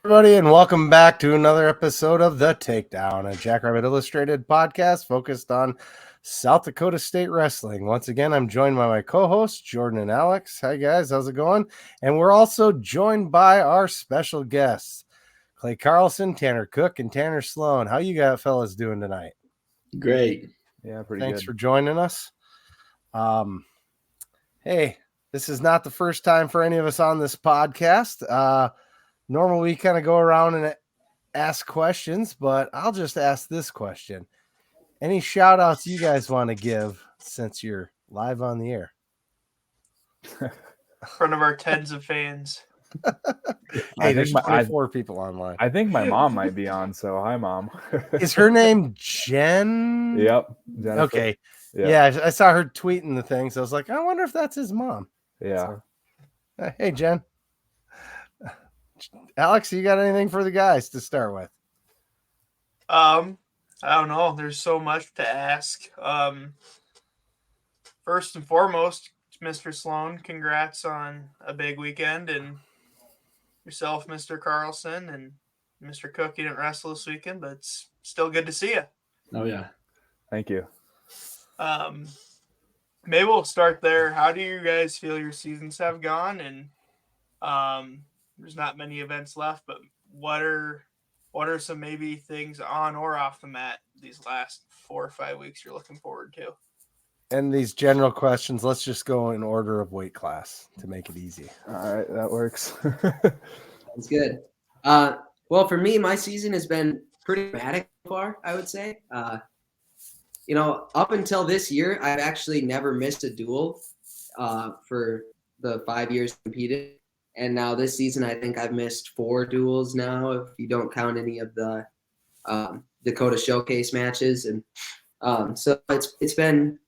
Everybody, and welcome back to another episode of The Takedown, a Jackrabbit Illustrated podcast focused on South Dakota State wrestling. Once again, I'm joined by my co-hosts, Jordan and Alex. Hi, guys. How's it going? And we're also joined by our special guests, Clay Carlson, Tanner Cook, and Tanner Sloan. How you guys fellas doing tonight? Great. Yeah, pretty Thanks good. for joining us. Hey, this is not the first time for any of us on this podcast. Normally, we kind of go around and ask questions, but I'll just ask this question. Any shout outs you guys want to give since you're live on the air? In front of our tens of fans. Hey, there's 24 people online. I think my mom might be on, so hi, Mom. Is her name Jen? Yep. Jennifer. Okay. Yeah, I saw her tweeting the thing, so I was like, I wonder if that's his mom. Yeah. So, hey, Jen. Alex, you got anything for the guys to start with? I don't know. There's so much to ask. First and foremost, Mr. Sloan, congrats on a big weekend, and yourself, Mr. Carlson, and Mr. Cook. You didn't wrestle this weekend, but it's still good to see you. Oh, yeah. Thank you. Maybe we'll start there. How do you guys feel your seasons have gone? And there's not many events left, but what are some maybe things on or off the mat these last 4 or 5 weeks you're looking forward to? And these general questions, let's just go in order of weight class to make it easy. All right, that works. That's good. Well, for me, my season has been pretty dramatic so far, I would say. Up until this year, I've actually never missed a duel for the 5 years competed. And now this season, I think I've missed 4 duels now, if you don't count any of the Dakota Showcase matches. And so it's been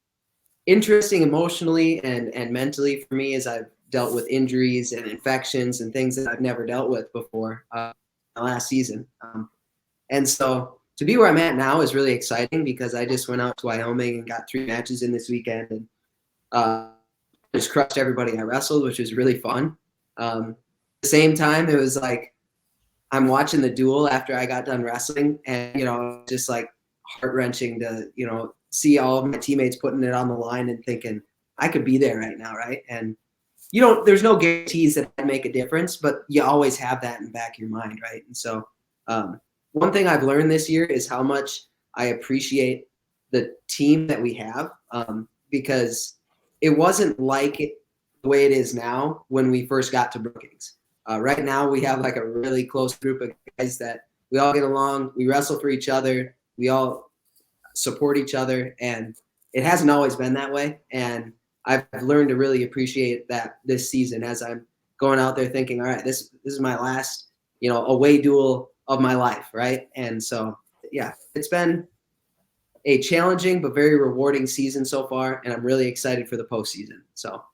interesting emotionally and mentally for me as I've dealt with injuries and infections and things that I've never dealt with before last season. And so to be where I'm at now is really exciting because I just went out to Wyoming and got 3 matches in this weekend and just crushed everybody I wrestled, which was really fun. At the same time, it was like I'm watching the duel after I got done wrestling, and just like heart-wrenching to see all of my teammates putting it on the line and thinking I could be there right now, right? And there's no guarantees that I'd make a difference, but you always have that in the back of your mind, right? And so one thing I've learned this year is how much I appreciate the team that we have, because it wasn't like it the way it is now when we first got to Brookings. Right now we have like a really close group of guys that we all get along, we wrestle for each other, we all support each other, and it hasn't always been that way. And I've learned to really appreciate that this season as I'm going out there thinking, all right, this is my last, away duel of my life, right? And so, yeah, it's been a challenging but very rewarding season so far, and I'm really excited for the postseason. So.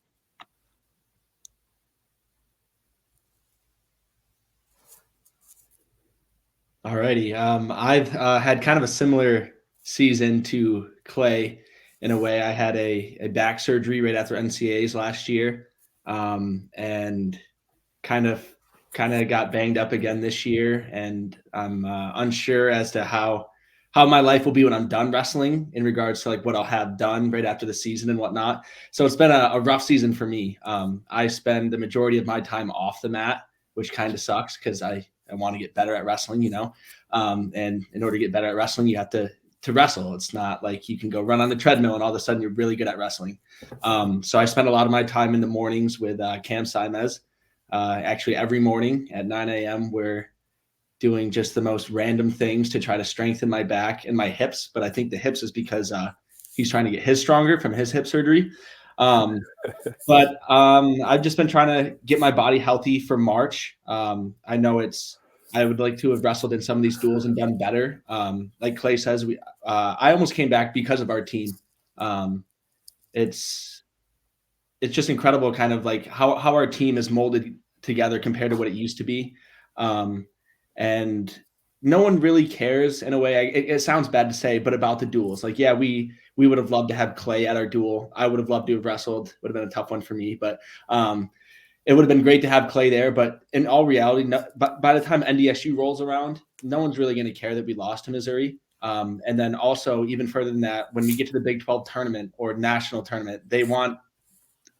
Alrighty. I've had kind of a similar season to Clay in a way. I had a back surgery right after NCAAs last year, and kind of got banged up again this year. And I'm unsure as to how my life will be when I'm done wrestling in regards to like what I'll have done right after the season and whatnot. So it's been a rough season for me. I spend the majority of my time off the mat, which kind of sucks because I want to get better at wrestling, and in order to get better at wrestling, you have to wrestle. It's not like you can go run on the treadmill and all of a sudden you're really good at wrestling. So I spend a lot of my time in the mornings with Cam Simez. Actually, every morning at 9 a.m., we're doing just the most random things to try to strengthen my back and my hips. But I think the hips is because he's trying to get his stronger from his hip surgery. But I've just been trying to get my body healthy for March. I know I would like to have wrestled in some of these duels and done better. Like Clay says, I almost came back because of our team. It's just incredible kind of like how our team is molded together compared to what it used to be. And no one really cares in a way. It sounds bad to say, but about the duels. Like, yeah, we would have loved to have Clay at our duel. I would have loved to have wrestled. Would have been a tough one for me. But it would have been great to have Clay there, but in all reality, by the time NDSU rolls around, no one's really going to care that we lost to Missouri. And then also, even further than that, when we get to the Big 12 tournament or national tournament, they want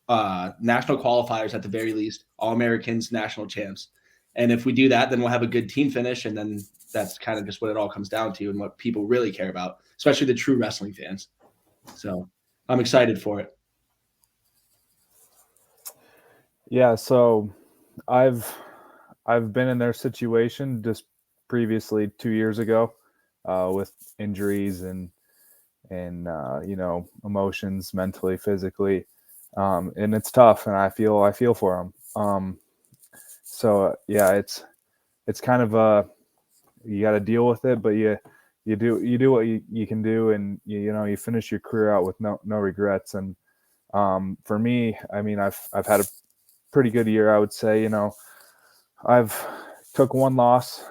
national qualifiers at the very least, All-Americans, national champs. And if we do that, then we'll have a good team finish, and then that's kind of just what it all comes down to and what people really care about, especially the true wrestling fans. So I'm excited for it. Yeah, so I've been in their situation just previously 2 years ago with injuries and emotions, mentally, physically, and it's tough, and I feel for them. So yeah, it's kind of you got to deal with it, but you do what you can do, and you finish your career out with no regrets. And for me, I mean, I've had a pretty good year, I would say. I've took one loss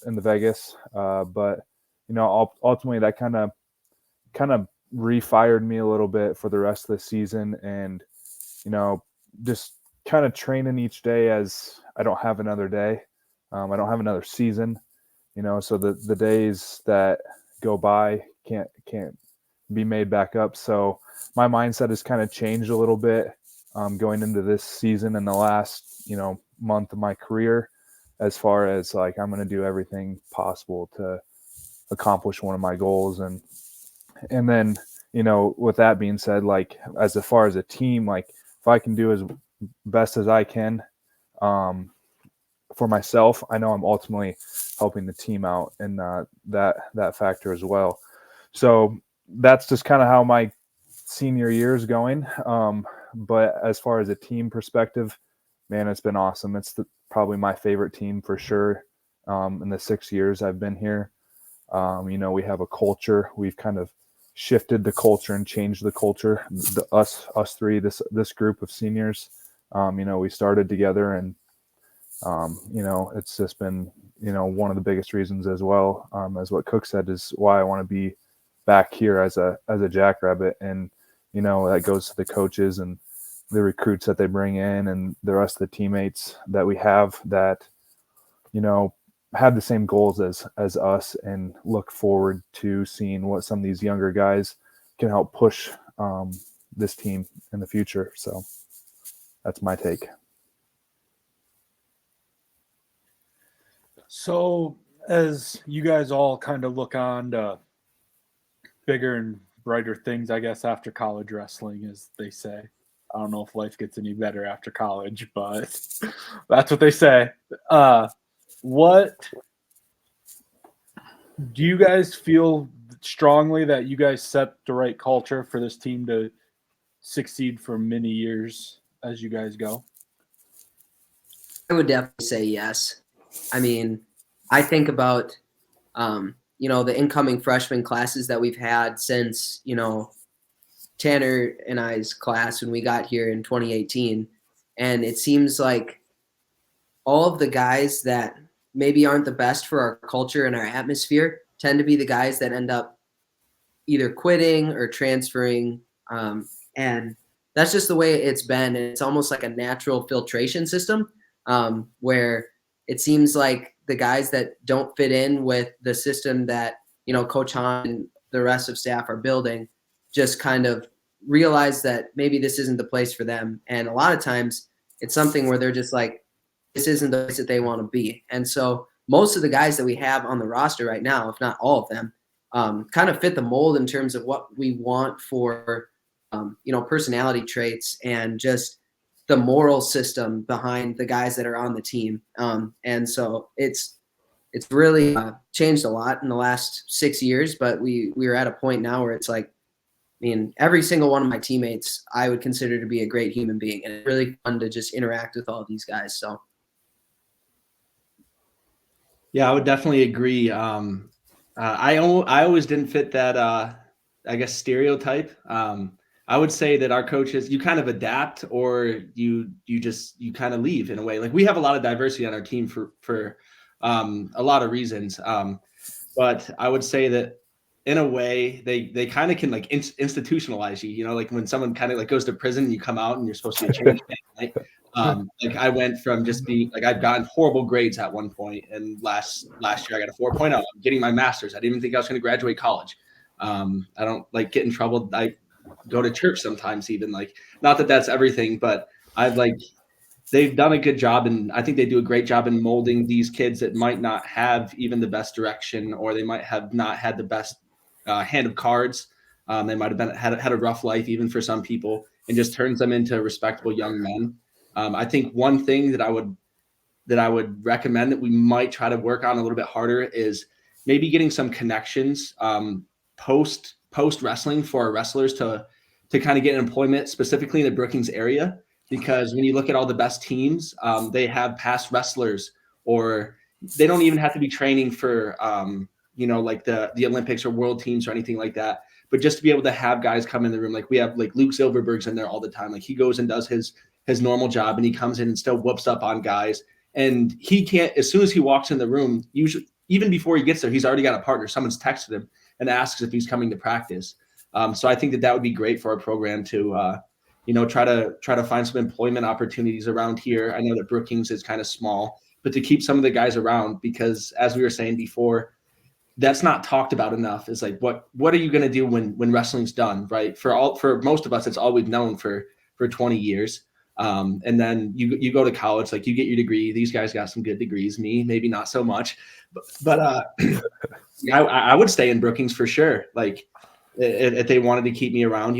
in the Vegas, but ultimately that kind of refired me a little bit for the rest of the season, and just kind of training each day as I don't have another day. I don't have another season, so the days that go by can't be made back up. So my mindset has kind of changed a little bit going into this season and the last month of my career, as far as like I'm going to do everything possible to accomplish one of my goals. And then with that being said, like as far as a team, like if I can do as best as I can for myself, I know I'm ultimately helping the team out, and that factor as well. So that's just kind of how my senior year is going. But as far as a team perspective, man, it's been awesome. It's probably my favorite team for sure. In the 6 years I've been here, we have a culture. We've kind of shifted the culture and changed the culture. Us three, this group of seniors, we started together, and it's just been one of the biggest reasons as well, as what Cook said, is why I want to be back here as a Jackrabbit. And that goes to the coaches and the recruits that they bring in, and the rest of the teammates that we have that have the same goals as us, and look forward to seeing what some of these younger guys can help push this team in the future. So that's my take. So as you guys all kind of look on to bigger and brighter things, I guess, after college wrestling, as they say. I don't know if life gets any better after college, but that's what they say. What do you guys feel strongly that you guys set the right culture for this team to succeed for many years as you guys go? I would definitely say yes. I mean, I think about, the incoming freshman classes that we've had since, Tanner and I's class when we got here in 2018. And it seems like all of the guys that maybe aren't the best for our culture and our atmosphere tend to be the guys that end up either quitting or transferring. And that's just the way it's been. It's almost like a natural filtration system, where it seems like the guys that don't fit in with the system that, Coach Hahn and the rest of staff are building just kind of realize that maybe this isn't the place for them. And a lot of times it's something where they're just like, this isn't the place that they want to be. And so most of the guys that we have on the roster right now, if not all of them, kind of fit the mold in terms of what we want for, personality traits and just the moral system behind the guys that are on the team. And so it's really changed a lot in the last 6 years, but we are at a point now where it's like, every single one of my teammates I would consider to be a great human being, and it's really fun to just interact with all these guys. So. Yeah, I would definitely agree. I always didn't fit that, I guess, stereotype. I would say that our coaches, you kind of adapt, or you kind of leave in a way. Like, we have a lot of diversity on our team for a lot of reasons. But I would say that in a way, they kind of can like institutionalize you, you know, like when someone kind of like goes to prison and you come out and you're supposed to be a changed man, right? Like I went from just being like, I'd gotten horrible grades at one point, and last year I got a 4.0. I'm getting my master's. I didn't even think I was going to graduate college. I don't like get in trouble. I go to church sometimes, even like, not that that's everything, but I've like, they've done a good job, and I think they do a great job in molding these kids that might not have even the best direction, or they might have not had the best hand of cards. They might have had a rough life, even for some people, and just turns them into respectable young men. I think one thing that I would recommend that we might try to work on a little bit harder is maybe getting some connections post wrestling for our wrestlers to kind of get employment specifically in the Brookings area. Because when you look at all the best teams, they have past wrestlers, or they don't even have to be training for, like the Olympics or world teams or anything like that. But just to be able to have guys come in the room, like we have like Luke Silverberg's in there all the time. Like he goes and does his normal job, and he comes in and still whoops up on guys. And he can't, as soon as he walks in the room, usually even before he gets there, he's already got a partner. Someone's texted him and asks if he's coming to practice. So I think that would be great for our program to, try to find some employment opportunities around here. I know that Brookings is kind of small, but to keep some of the guys around, because as we were saying before, that's not talked about enough. Is like, what are you going to do when wrestling's done, right? For most of us, it's all we've known for 20 years. And then you go to college, like you get your degree. These guys got some good degrees. Me, maybe not so much, but I would stay in Brookings for sure. Like if they wanted to keep me around,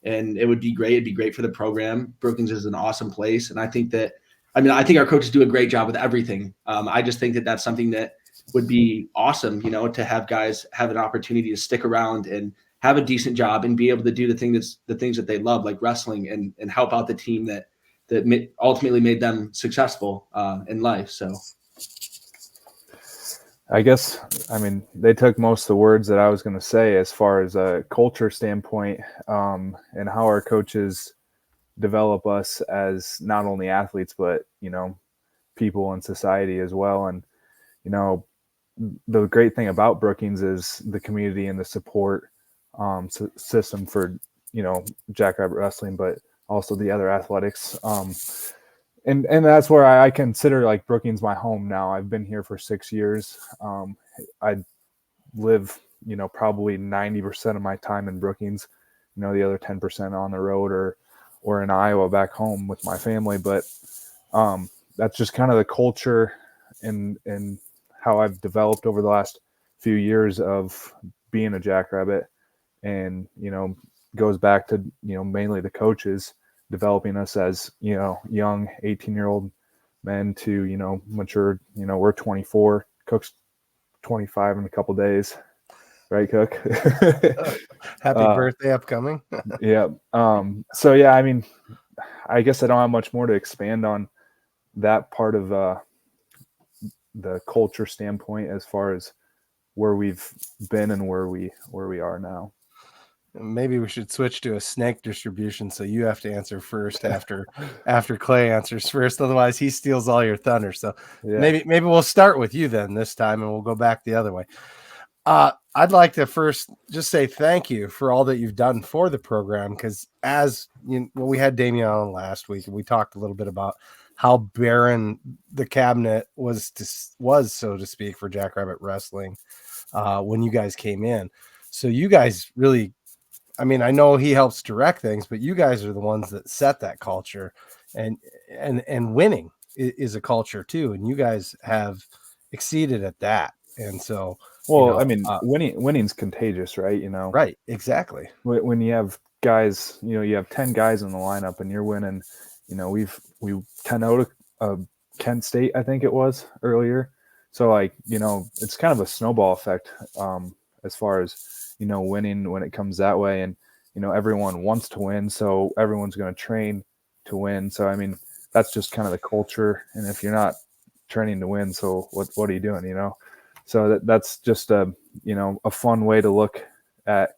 and it would be great. It'd be great for the program. Brookings is an awesome place. And I think our coaches do a great job with everything. I just think that that's something that would be awesome, to have guys have an opportunity to stick around and have a decent job and be able to do the things that they love, like wrestling, and help out the team that ultimately made them successful in life. So I guess, they took most of the words that I was going to say as far as a culture standpoint, and how our coaches develop us as not only athletes, but, people in society as well. And, the great thing about Brookings is the community and the support system for, Jackrabbit Wrestling, but also the other athletics. And that's where I consider like Brookings my home now. I've been here for 6 years. I live, probably 90% of my time in Brookings, the other 10% on the road or in Iowa back home with my family. But that's just kind of the culture and how I've developed over the last few years of being a Jackrabbit, and, goes back to, mainly the coaches developing us as, young 18-year-old men to, mature, we're 24, Cook's 25 in a couple days. Right, Cook? Happy birthday upcoming. Yeah. So yeah, I guess I don't have much more to expand on that part of the culture standpoint as far as where we've been and where we are now. Maybe we should switch to a snake distribution, so you have to answer first after Clay answers first. Otherwise, he steals all your thunder. So yeah. Maybe we'll start with you then this time, and we'll go back the other way. I'd like to first just say thank you for all that you've done for the program, because we had Damien on last week, and we talked a little bit about how barren the cabinet was, so to speak, for Jackrabbit Wrestling when you guys came in. So you guys really, I know he helps direct things, but you guys are the ones that set that culture, and winning is a culture too. And you guys have exceeded at that. And so, winning's contagious, right? Right. Exactly. When you have guys, you have 10 guys in the lineup and you're winning, we 10-0 to Kent State, I think it was earlier. So it's kind of a snowball effect as far as, winning when it comes that way. And, everyone wants to win. So everyone's going to train to win. So, that's just kind of the culture. And if you're not training to win, so what are you doing, So that's just a fun way to look at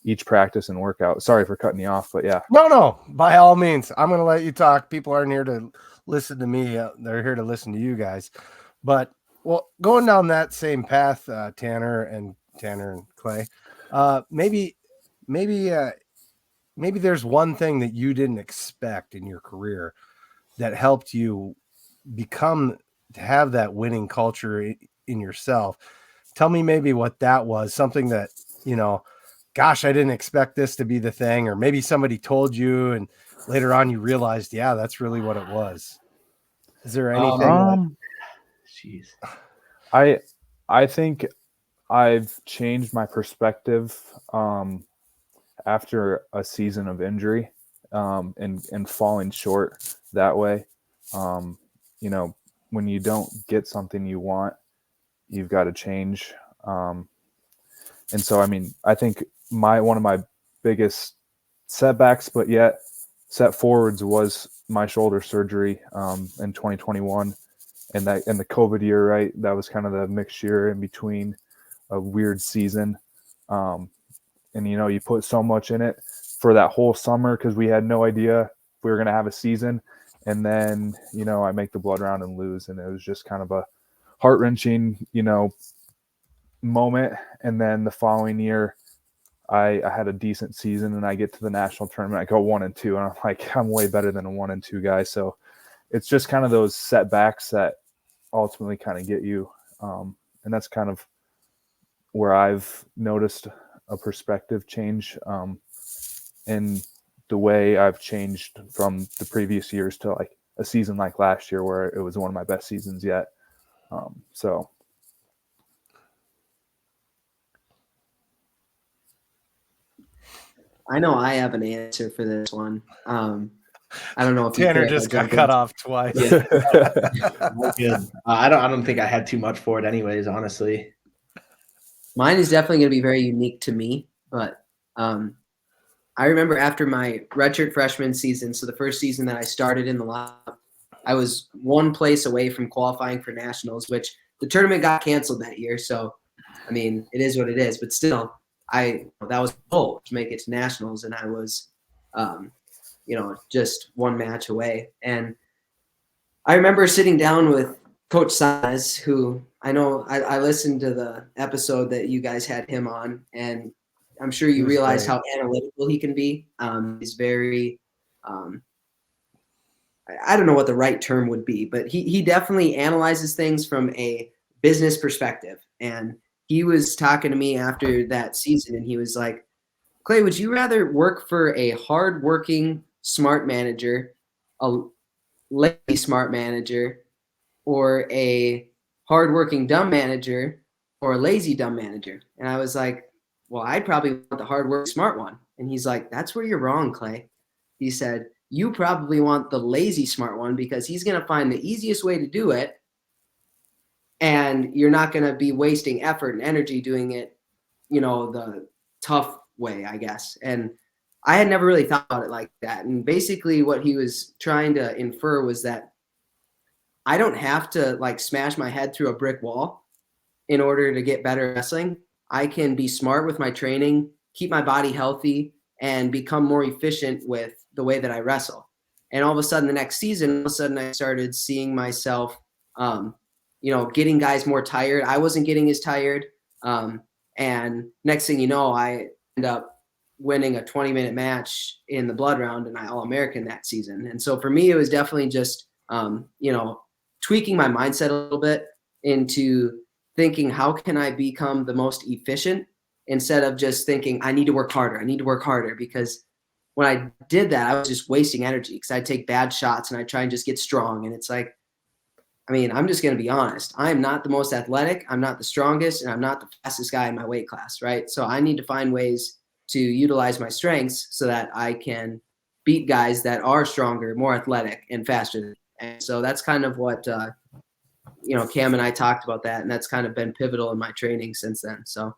each practice and workout. Sorry for cutting you off, but yeah. No, by all means, I'm going to let you talk. People aren't here to listen to me. They're here to listen to you guys. But, well, going down that same path, Tanner, and Tanner and Clay. Maybe there's one thing that you didn't expect in your career that helped you to have that winning culture in yourself. Tell me maybe what that was, something that, gosh, I didn't expect this to be the thing, or maybe somebody told you and later on you realized, yeah, that's really what it was. Is there anything? Jeez. I think I've changed my perspective after a season of injury and falling short that way. When you don't get something you want, you've got to change. And so, I think one of my biggest setbacks, but yet set forwards, was my shoulder surgery in 2021. And the COVID year, right? That was kind of the mixed year in between a weird season. And, you put so much in it for that whole summer because we had no idea if we were going to have a season. And then, I make the blood round and lose. And it was just kind of a heart-wrenching, moment. And then the following year, I had a decent season and I get to the national tournament. I go 1-2, and I'm like, I'm way better than a 1-2 guy. So it's just kind of those setbacks that ultimately kind of get you. And that's kind of where I've noticed a perspective change in the way I've changed from the previous years to like a season like last year where it was one of my best seasons yet. So. I know I have an answer for this one. I don't know if Tanner just got cut off twice. Yeah. Good. I don't think I had too much for it anyways, honestly. Mine is definitely going to be very unique to me, but I remember after my redshirt freshman season, so the first season that I started in the lineup, I was one place away from qualifying for nationals, which the tournament got canceled that year. So, it is what it is. But still, that was the goal, to make it to nationals, and I was, just one match away. And I remember sitting down with Coach Saez, who I know I listened to the episode that you guys had him on, and I'm sure you realize how analytical he can be. He's very, I don't know what the right term would be, but he definitely analyzes things from a business perspective. And he was talking to me after that season, and he was like, Clay, would you rather work for a hardworking, smart manager, a lazy smart manager, or a hardworking dumb manager, or a lazy dumb manager? And I was like, well, I'd probably want the hardworking smart one. And he's like, that's where you're wrong, Clay. He said, you probably want the lazy smart one because he's going to find the easiest way to do it. And you're not going to be wasting effort and energy doing it, the tough way, I guess. And I had never really thought about it like that. And basically what he was trying to infer was that I don't have to smash my head through a brick wall in order to get better at wrestling. I can be smart with my training, keep my body healthy, and become more efficient with the way that I wrestle. And all of a sudden the next season, I started seeing myself, getting guys more tired. I wasn't getting as tired. And next thing you know, I end up winning a 20-minute match in the blood round, and I All-American that season. And so for me, it was definitely just, tweaking my mindset a little bit into thinking, how can I become the most efficient, instead of just thinking I need to work harder. Because when I did that, I was just wasting energy because I'd take bad shots and I'd try and just get strong. And it's like, I'm just going to be honest. I am not the most athletic. I'm not the strongest, and I'm not the fastest guy in my weight class, right? So I need to find ways to utilize my strengths so that I can beat guys that are stronger, more athletic, and faster. And so that's kind of what, Cam and I talked about that, and that's kind of been pivotal in my training since then. So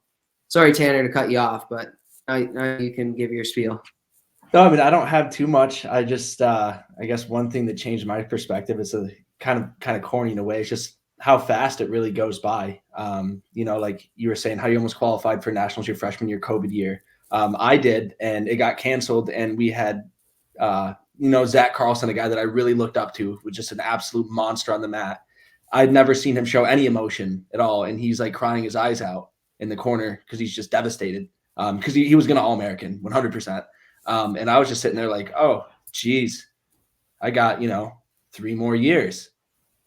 sorry, Tanner, to cut you off, but now you can give your spiel. No, I don't have too much. I just, I guess one thing that changed my perspective is a kind of corny in a way. It's just how fast it really goes by. Like you were saying, how you almost qualified for nationals your freshman year, COVID year. I did, and it got canceled, and we had, Zach Carlson, a guy that I really looked up to, was just an absolute monster on the mat. I'd never seen him show any emotion at all, and he's like crying his eyes out. in the corner because he's just devastated because he was going to All-American 100%. And I was just sitting there like, oh, geez, I got, 3 more years.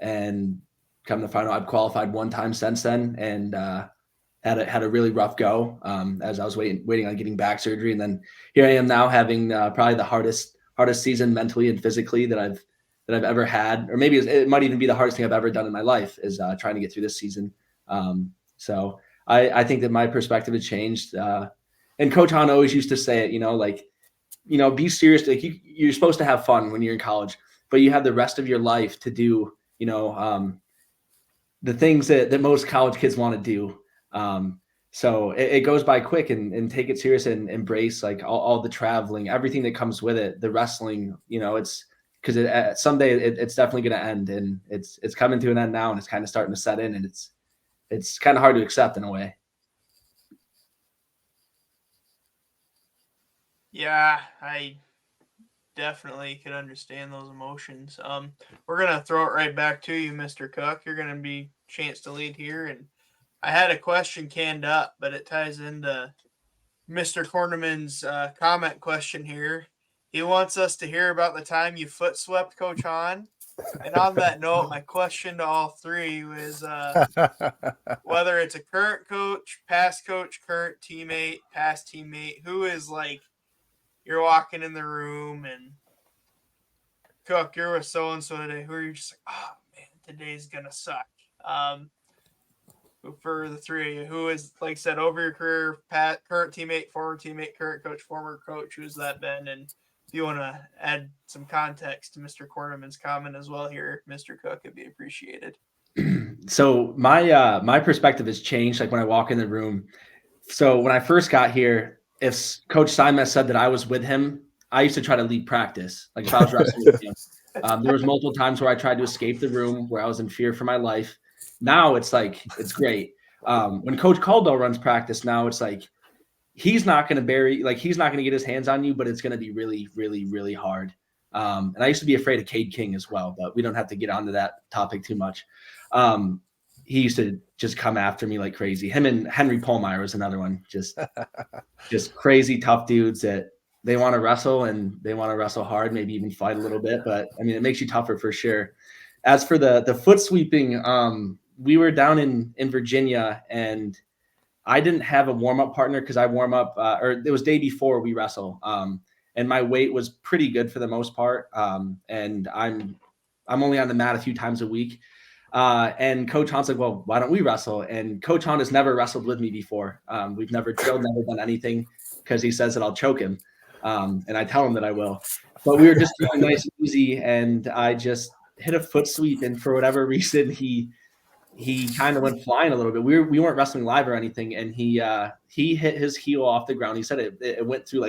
And come to find out, I've qualified 1 time since then, and had a really rough go as I was waiting on getting back surgery. And then here I am now having probably the hardest season mentally and physically that I've ever had, or maybe it might even be the hardest thing I've ever done in my life is trying to get through this season. So I think that my perspective has changed. And Coach Hahn always used to say it, be serious. Like you're supposed to have fun when you're in college, but you have the rest of your life to do, the things that most college kids want to do. So it goes by quick, and take it serious and embrace like all the traveling, everything that comes with it, the wrestling, it's because someday it's definitely going to end, and it's coming to an end now, and it's kind of starting to set in, and it's kind of hard to accept in a way. Yeah, I definitely could understand those emotions. We're gonna throw it right back to you, Mr. Cook. You're gonna be chance to lead here, and I had a question canned up, but it ties into Mr. Corneman's comment question here. He wants us to hear about the time you foot swept Coach Hahn. And on that note, my question to all three was whether it's a current coach, past coach, current teammate, past teammate, who is like, you're walking in the room and Cook, you're with so-and-so today, who are you just like, oh, man, today's going to suck. For the three of you, who is, like I said, over your career, current teammate, former teammate, current coach, former coach, who's that been? And if you want to add some context to Mr. Corneman's comment as well here, Mr. Cook, it'd be appreciated. So my perspective has changed, like when I walk in the room. So when I first got here, if Coach Simes said that I was with him, I used to try to leave practice. Like if I was wrestling with him, there was multiple times where I tried to escape the room, where I was in fear for my life. Now it's like, it's great. When Coach Caldwell runs practice now, it's like, he's not going to get his hands on you, but it's going to be really, really, really hard. And I used to be afraid of Cade King as well, but we don't have to get onto that topic too much. He used to just come after me like crazy. Him and Henry Pohlmeyer was another one, just crazy tough dudes that they want to wrestle, and they want to wrestle hard, maybe even fight a little bit. But I mean, it makes you tougher for sure. As for the foot sweeping, we were down in Virginia, and I didn't have a warm-up partner because I warm up, or it was day before we wrestle. And my weight was pretty good for the most part. And I'm only on the mat a few times a week. And Coach Hahn's like, well, why don't we wrestle? And Coach Hahn has never wrestled with me before. We've never drilled, never done anything, because he says that I'll choke him. And I tell him that I will. But we were just doing nice and easy, and I just hit a foot sweep, and for whatever reason, he kind of went flying a little bit. We weren't wrestling live or anything, and he hit his heel off the ground. He said it went through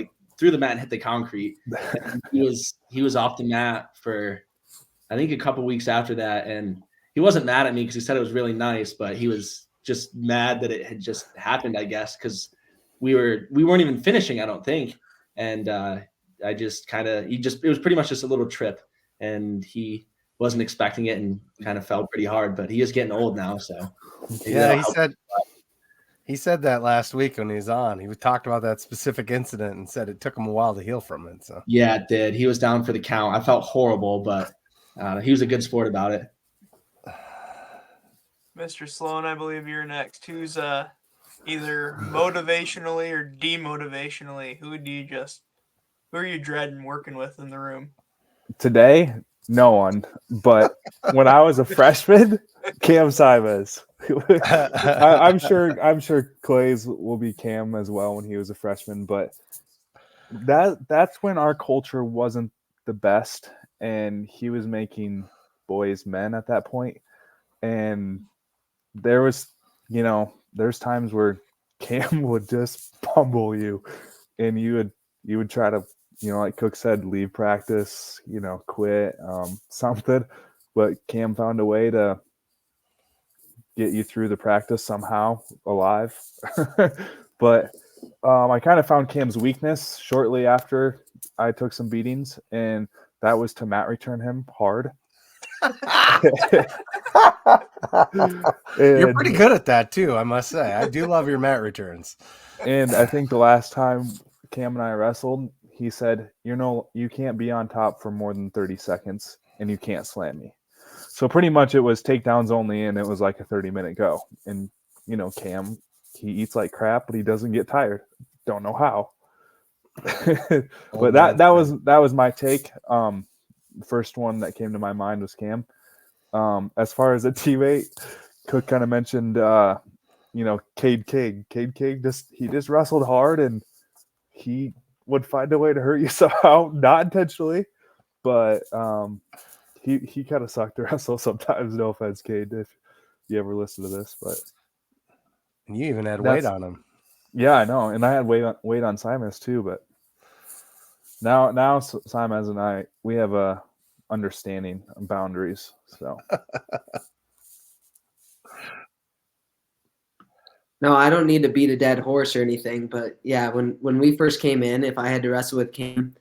the mat and hit the concrete. And he was off the mat for, I think, a couple weeks after that, and he wasn't mad at me because he said it was really nice, but he was just mad that it had just happened, I guess, because we weren't even finishing, I don't think. And I just it was pretty much just a little trip, and he wasn't expecting it and kind of fell pretty hard, but he is getting old now. So yeah, he said that last week when he was on. He talked about that specific incident and said it took him a while to heal from it. So yeah, it did. He was down for the count. I felt horrible, but he was a good sport about it. Mr. Sloan, I believe you're next. Who's either motivationally or demotivationally? Who are you dreading working with in the room? Today, no one. But when I was a freshman, Cam Simes. I'm sure Clay's will be Cam as well when he was a freshman. But that's when our culture wasn't the best, and he was making boys men at that point. And there was, there's times where Cam would just pummel you, and you would try to, like Cook said, leave practice, quit, something. But Cam found a way to get you through the practice somehow alive. But I kind of found Cam's weakness shortly after I took some beatings, and that was to mat return him hard. You're pretty good at that too, I must say. I do love your mat returns. And I think the last time Cam and I wrestled, he said, you can't be on top for more than 30 seconds and you can't slam me. So pretty much it was takedowns only, and it was like a 30-minute go. And, Cam, he eats like crap, but he doesn't get tired. Don't know how. But that was my take. The first one that came to my mind was Cam. As far as a teammate, Cook kind of mentioned, Cade King. Cade King just wrestled hard, and he would find a way to hurt you somehow, not intentionally, but he kind of sucked to wrestle sometimes. No offense, Cade, if you ever listen to this, but you even had weight on him. Yeah, I know, and I had weight on Simas too. But now Simas and I, we have a understanding of boundaries. So no, I don't need to beat a dead horse or anything, but yeah, when we first came in, if I had to wrestle with Cam,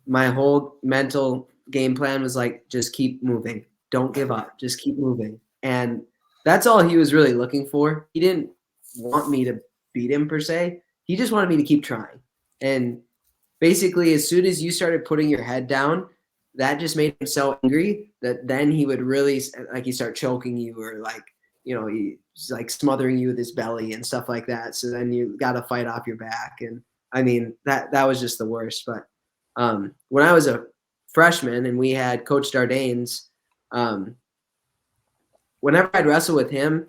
my whole mental game plan was like, just keep moving. Don't give up. Just keep moving. And that's all he was really looking for. He didn't want me to beat him per se. He just wanted me to keep trying. And basically, as soon as you started putting your head down, that just made him so angry that then he would really, like, he start choking you, or like, he's like smothering you with his belly and stuff like that. So then you got to fight off your back. And I mean, that was just the worst. But when I was a freshman and we had Coach Dardanes, whenever I'd wrestle with him,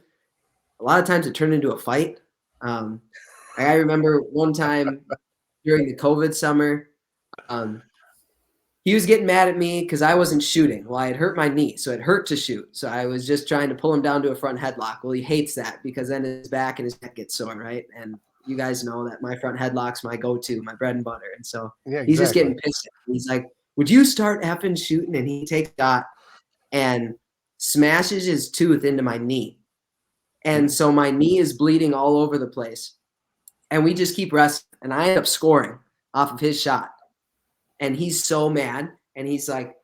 a lot of times it turned into a fight. I remember one time during the COVID summer, he was getting mad at me because I wasn't shooting. Well, I had hurt my knee, so it hurt to shoot. So I was just trying to pull him down to a front headlock. Well, he hates that because then his back and his neck get sore, right? And you guys know that my front headlock's my go-to, my bread and butter. And so he's just getting pissed at me. He's like, would you start effing shooting? And he takes a shot and smashes his tooth into my knee. And so my knee is bleeding all over the place. And we just keep wrestling. And I end up scoring off of his shot. And he's so mad. And he's like,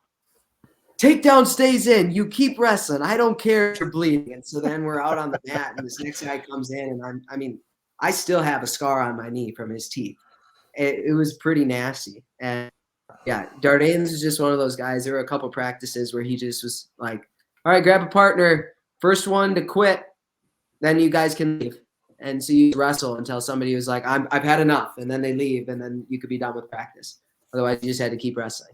takedown stays in. You keep wrestling. I don't care if you're bleeding. And so then we're out on the mat. And this next guy comes in. And I still have a scar on my knee from his teeth. It was pretty nasty. And yeah, Dardanes is just one of those guys. There were a couple practices where he just was like, all right, grab a partner. First one to quit. Then you guys can leave. And so you wrestle until somebody was like, I've had enough. And then they leave, and then you could be done with practice. Otherwise, you just had to keep wrestling.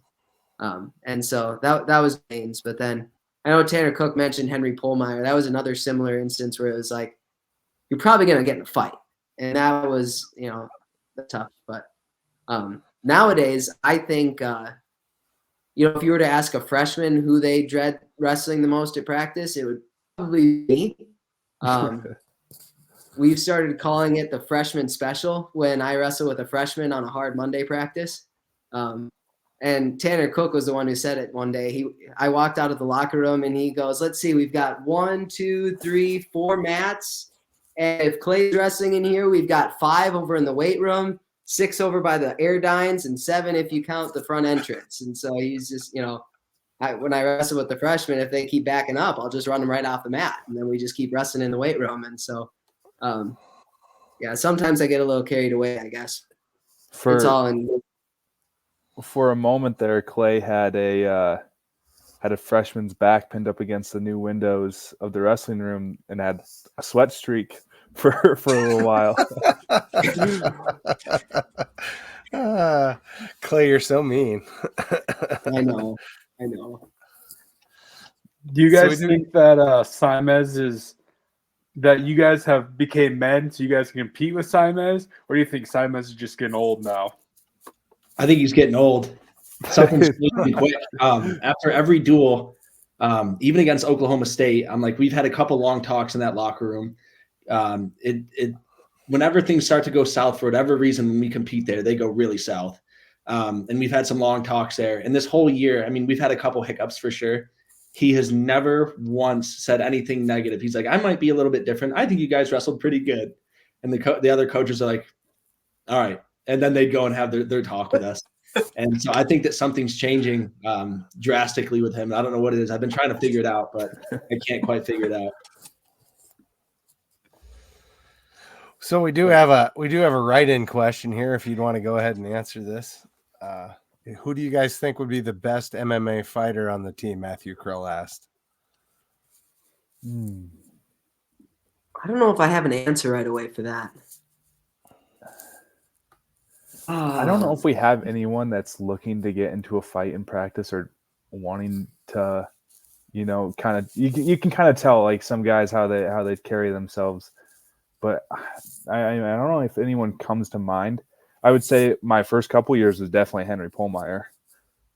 And so that was Baines. But then I know Tanner Cook mentioned Henry Pohlmeyer. That was another similar instance where it was like, you're probably going to get in a fight. And that was, tough. But nowadays, I think, if you were to ask a freshman who they dread wrestling the most at practice, it would probably be me. We've started calling it the freshman special when I wrestle with a freshman on a hard Monday practice. And Tanner Cook was the one who said it one day. I walked out of the locker room and he goes, let's see, we've got 1, 2, 3, 4 mats. And if Clay's wrestling in here, we've got 5 over in the weight room, 6 over by the air dines, and 7 if you count the front entrance. And so he's just, when I wrestle with the freshmen, if they keep backing up, I'll just run them right off the mat. And then we just keep wrestling in the weight room. And so, sometimes I get a little carried away, I guess. It's all in. For a moment there, Clay had a freshman's back pinned up against the new windows of the wrestling room and had a sweat streak for a little while. Clay, you're so mean. I know. Do you guys think that Simes is that you guys have became men so you guys can compete with Simes, or do you think Simes is just getting old now? I think he's getting old. Something's changing quick. After every duel, even against Oklahoma State, I'm like, we've had a couple long talks in that locker room. Whenever things start to go south for whatever reason, when we compete there, they go really south. And we've had some long talks there. And this whole year, we've had a couple hiccups for sure. He has never once said anything negative. He's like, I might be a little bit different. I think you guys wrestled pretty good. And the other coaches are like, all right. And then they'd go and have their talk with us. And so I think that something's changing drastically with him. I don't know what it is. I've been trying to figure it out, but I can't quite figure it out. So we do have a write-in question here. If you'd want to go ahead and answer this, who do you guys think would be the best MMA fighter on the team? Matthew Krill asked. I don't know if I have an answer right away for that. I don't know if we have anyone that's looking to get into a fight in practice or wanting to, kind of. You can kind of tell like some guys how they carry themselves, but I don't know if anyone comes to mind. I would say my first couple years was definitely Henry Pohlmeyer.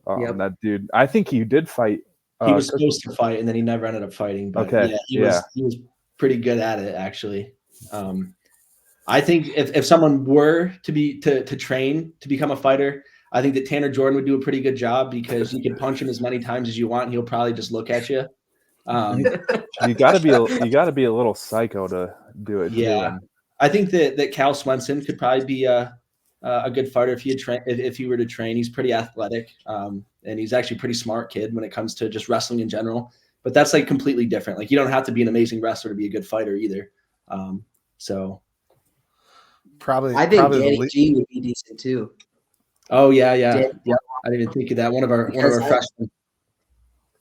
Yep. That dude. I think he did fight. He was supposed to fight, and then he never ended up fighting. But okay, he was pretty good at it, actually. I think if someone were to train to become a fighter, I think that Tanner Jordan would do a pretty good job because you can punch him as many times as you want, and he'll probably just look at you. You got to be a little psycho to do it. Yeah, too. I think that Cal Swenson could probably be a good fighter if he were to train. He's pretty athletic, and he's actually a pretty smart kid when it comes to just wrestling in general. But that's like completely different. Like you don't have to be an amazing wrestler to be a good fighter either. So. I think Danny G would be decent too. Oh yeah. I didn't even think of that. One of our freshmen.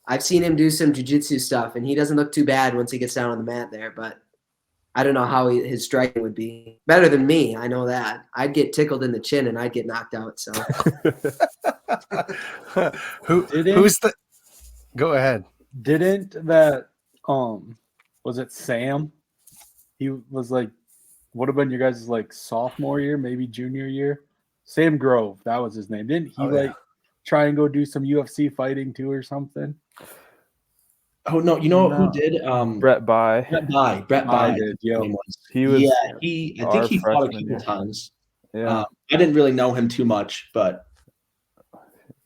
I've seen him do some jiu-jitsu stuff, and he doesn't look too bad once he gets down on the mat there. But I don't know how his striking would be. Better than me, I know that. I'd get tickled in the chin, and I'd get knocked out. So who's the? Go ahead. Didn't that was it Sam? He was like. Would have been your guys' like sophomore year, maybe junior year. Sam Grove, that was his name. Didn't he try and go do some UFC fighting too or something? Oh no, who did? Brett Bye. Brett Bye did. Yo. He was. I think he fought a couple times. Yeah, I didn't really know him too much, but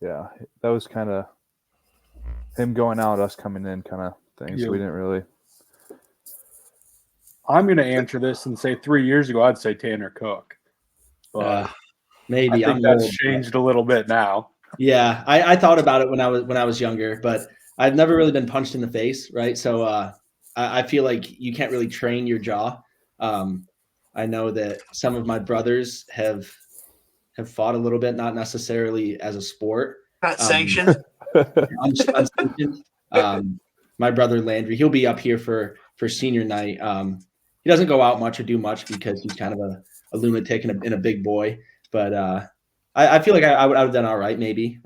yeah, that was kind of him going out, us coming in, kind of thing. So we didn't really. I'm going to answer this and say 3 years ago, I'd say Tanner Cook. But maybe I think that's changed a little bit now. Yeah, I thought about it when I was younger, but I've never really been punched in the face, right? So I feel like you can't really train your jaw. I know that some of my brothers have fought a little bit, not necessarily as a sport. Not sanctioned. Unsanctioned. My brother Landry, he'll be up here for senior night. He doesn't go out much or do much because he's kind of a lunatic and a big boy. But I feel like I would have done all right maybe.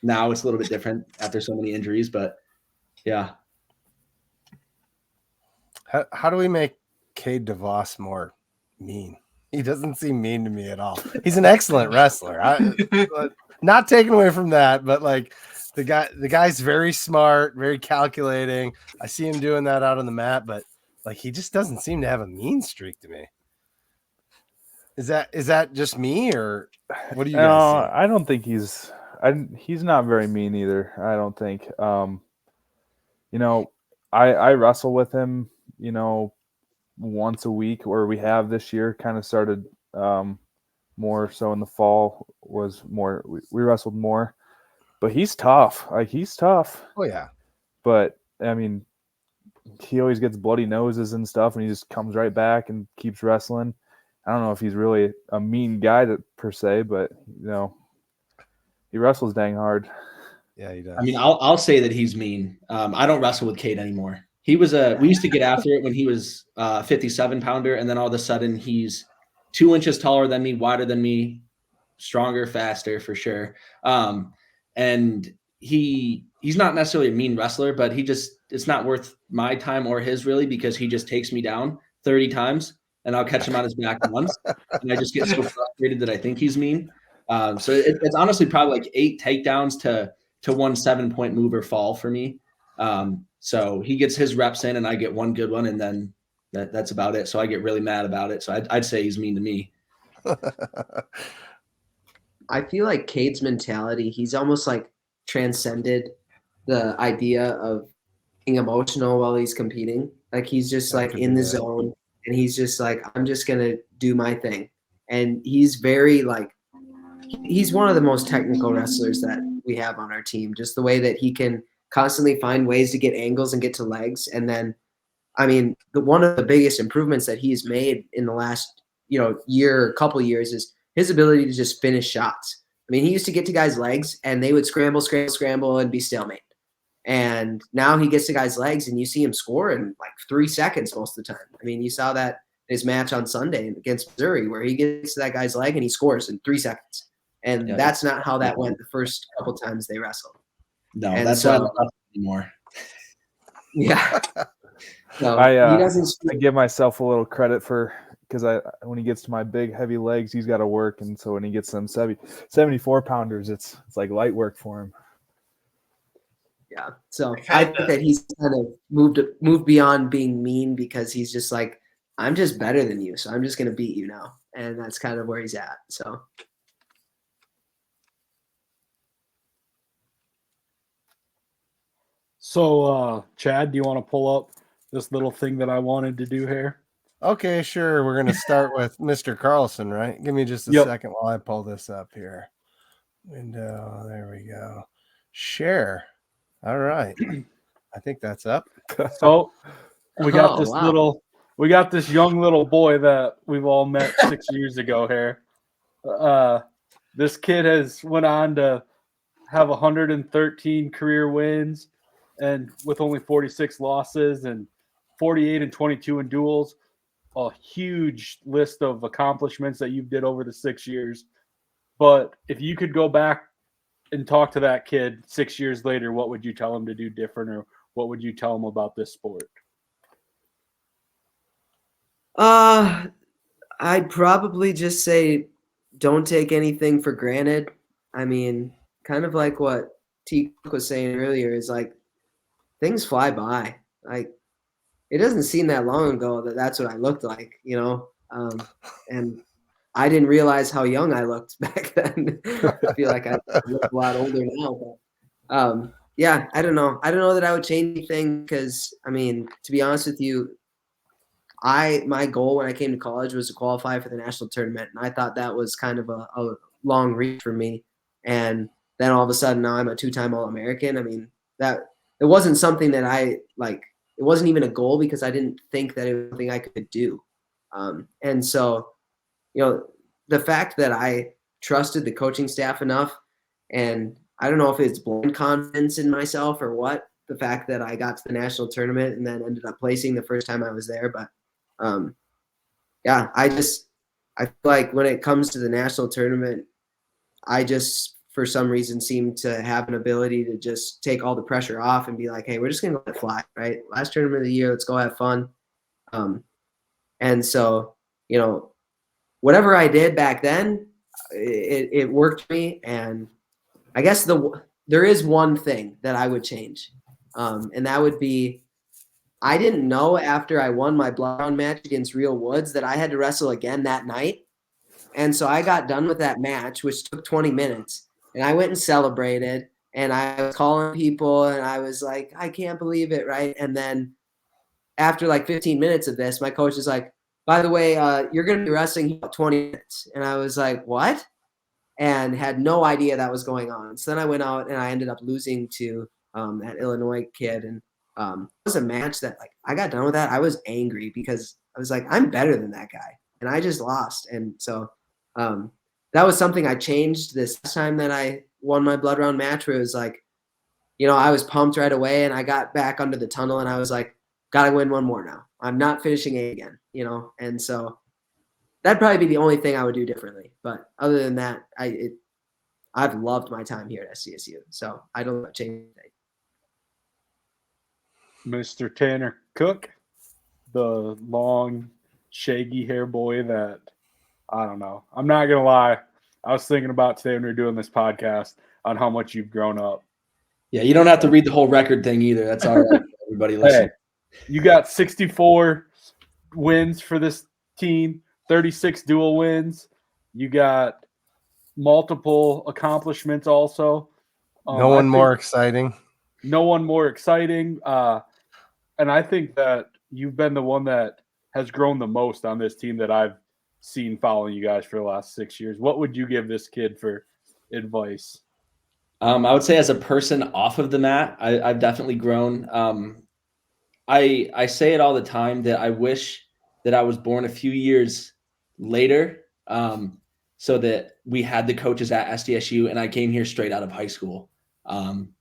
Now it's a little bit different after so many injuries, but yeah. How do we make Cade DeVos more mean? He doesn't seem mean to me at all. He's an excellent wrestler. Not taken away from that, but like the guy's very smart, very calculating. I see him doing that out on the mat, but like he just doesn't seem to have a mean streak to me. Is that just me, or what do you guys see? I don't think he's not very mean either. I don't think. I wrestle with him, once a week, or we have this year. Kind of started more so in the fall. Was more we wrestled more, but he's tough. He's tough. Oh yeah. But I mean, he always gets bloody noses and stuff, and he just comes right back and keeps wrestling. I don't know if he's really a mean guy per se, but he wrestles dang hard. Yeah, he does. I mean, I'll say that he's mean. I don't wrestle with Cade anymore. He was we used to get after it when he was 57-pounder, and then all of a sudden he's 2 inches taller than me, wider than me, stronger, faster for sure. And he's not necessarily a mean wrestler, but it's not worth my time or his really, because he just takes me down 30 times and I'll catch him on his back once. And I just get so frustrated that I think he's mean. So it's honestly probably like 8 takedowns to 1 7-point move or fall for me. So he gets his reps in and I get one good one, and then that's about it. So I get really mad about it. So I'd say he's mean to me. I feel like Cade's mentality, he's almost like transcended the idea of being emotional while he's competing. Like he's just like in the zone, and he's just like, I'm just going to do my thing. And he's very like, he's one of the most technical wrestlers that we have on our team. Just the way that he can constantly find ways to get angles and get to legs. And then, I mean, one of the biggest improvements that he's made in the last, year, couple years is his ability to just finish shots. I mean, he used to get to guys' legs and they would scramble and be stalemate. And now he gets to guys' legs and you see him score in like 3 seconds most of the time. I mean, you saw that his match on Sunday against Missouri where he gets to that guy's leg and he scores in 3 seconds. And that's not how that went the first couple times they wrestled. No, and that's why I don't wrestle anymore. Yeah. So I he doesn't. I give myself a little credit because when he gets to my big heavy legs, he's got to work, and so when he gets them 74 pounders, it's like light work for him. Yeah. So I think that he's kind of moved beyond being mean because he's just like, I'm just better than you, so I'm just gonna beat you now, and that's kind of where he's at. So. So, Chad, do you want to pull up this little thing that I wanted to do here? Okay, sure. We're going to start with Mr. Carlson, right? Give me just a second while I pull this up here. Window. There we go. Share. All right. I think that's up. So we got we got this young little boy that we've all met 6 years ago here. This kid went on to have 113 career wins and with only 46 losses and 48 and 22 in duels. A huge list of accomplishments that you did over the 6 years. But if you could go back and talk to that kid 6 years later, what would you tell him to do different, or what would you tell him about this sport? I'd probably just say don't take anything for granted. I mean, kind of like what T was saying earlier is like things fly by. Like it doesn't seem that long ago that's what I looked like, and I didn't realize how young I looked back then. I feel like I look a lot older now. But yeah, I don't know. I don't know that I would change anything because, I mean, to be honest with you, my goal when I came to college was to qualify for the national tournament, and I thought that was kind of a long reach for me. And then all of a sudden now I'm a 2-time All-American. I mean, that it wasn't something that I like. It wasn't even a goal because I didn't think that it was something I could do. And so, the fact that I trusted the coaching staff enough, and I don't know if it's blind confidence in myself or what, the fact that I got to the national tournament and then ended up placing the first time I was there. But yeah, I feel like when it comes to the national tournament, I just, for some reason, seem to have an ability to just take all the pressure off and be like, hey, we're just going to let it fly, right? Last tournament of the year, let's go have fun. And so, whatever I did back then, it worked for me. And I guess there is one thing that I would change. And that would be, I didn't know after I won my blood round match against Real Woods that I had to wrestle again that night. And so I got done with that match, which took 20 minutes. And I went and celebrated. And I was calling people and I was like, I can't believe it, right? And then after like 15 minutes of this, my coach is like, by the way, you're going to be wrestling about 20 minutes. And I was like, what? And had no idea that was going on. So then I went out and I ended up losing to that Illinois kid. And it was a match that, like, I got done with that. I was angry because I was like, I'm better than that guy. And I just lost. And so that was something I changed this time that I won my blood round match, where it was like, I was pumped right away and I got back under the tunnel and I was like, got to win one more now. I'm not finishing it again, And so that'd probably be the only thing I would do differently. But other than that, I've loved my time here at SDSU. So I don't change anything. Mr. Tanner Cook, the long, shaggy hair boy that, I don't know. I'm not going to lie. I was thinking about today when we were doing this podcast on how much you've grown up. Yeah, you don't have to read the whole record thing either. That's all right. Everybody listen. Hey, you got 64 wins for this team, 36 dual wins. You got multiple accomplishments also. No one more exciting. No one more exciting. And I think that you've been the one that has grown the most on this team that I've seen following you guys for the last 6 years. What would you give this kid for advice? I would say as a person off of the mat, I've definitely grown. I say it all the time that I wish that I was born a few years later, so that we had the coaches at SDSU and I came here straight out of high school,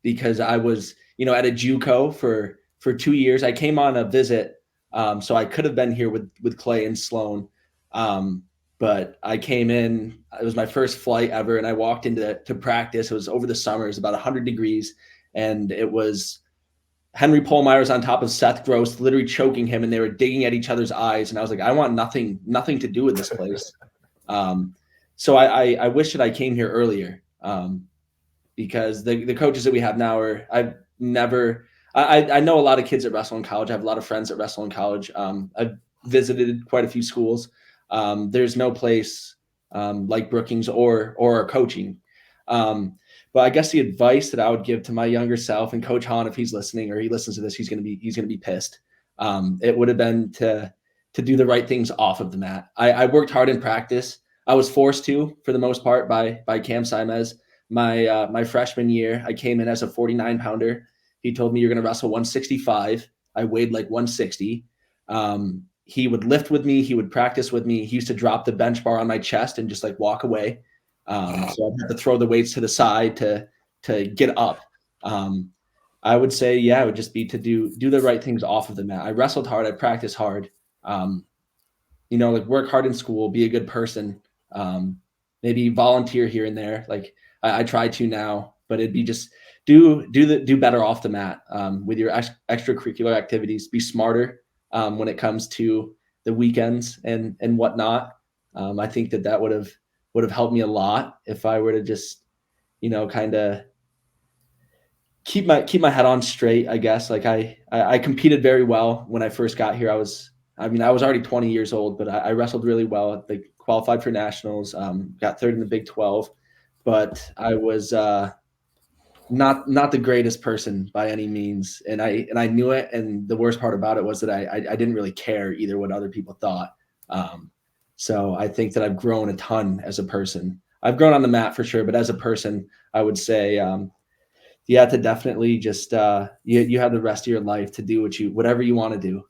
because I was, at a JUCO for 2 years. I came on a visit, so I could have been here with Clay and Sloan, but I came in. It was my first flight ever, and I walked into practice. It was over the summer. It was about 100 degrees, and it was Henry Pohlmeier's on top of Seth Gross, literally choking him, and they were digging at each other's eyes. And I was like, I want nothing to do with this place. So I wish that I came here earlier, because the coaches that we have now I know a lot of kids at Wrestle in College. I have a lot of friends at Wrestle in College. I've visited quite a few schools. There's no place like Brookings or our coaching. But I guess the advice that I would give to my younger self, and Coach Hahn, if he's listening or he listens to this, he's gonna be pissed. It would have been to do the right things off of the mat. I worked hard in practice. I was forced to, for the most part, by Cam Simez. My freshman year, I came in as a 49-pounder. He told me, you're gonna wrestle 165. I weighed like 160. He would lift with me. He would practice with me. He used to drop the bench bar on my chest and just like walk away. So I had to throw the weights to the side to get up. I would say, it would just be to do the right things off of the mat. I wrestled hard. I practiced hard. Like work hard in school, be a good person. Maybe volunteer here and there. Like I try to now, but it'd be just do better off the mat, with your extracurricular activities. Be smarter when it comes to the weekends and whatnot. I think that would have helped me a lot if I were to just, kind of keep my head on straight, I guess. Like I competed very well when I first got here. I was already 20 years old, but I wrestled really well. I qualified for nationals, got third in the Big 12, but I was not the greatest person by any means. And I knew it. And the worst part about it was that I didn't really care either what other people thought. So I think that I've grown a ton as a person. I've grown on the mat for sure, but as a person, I would say, to definitely just, you have the rest of your life to do whatever you want to do.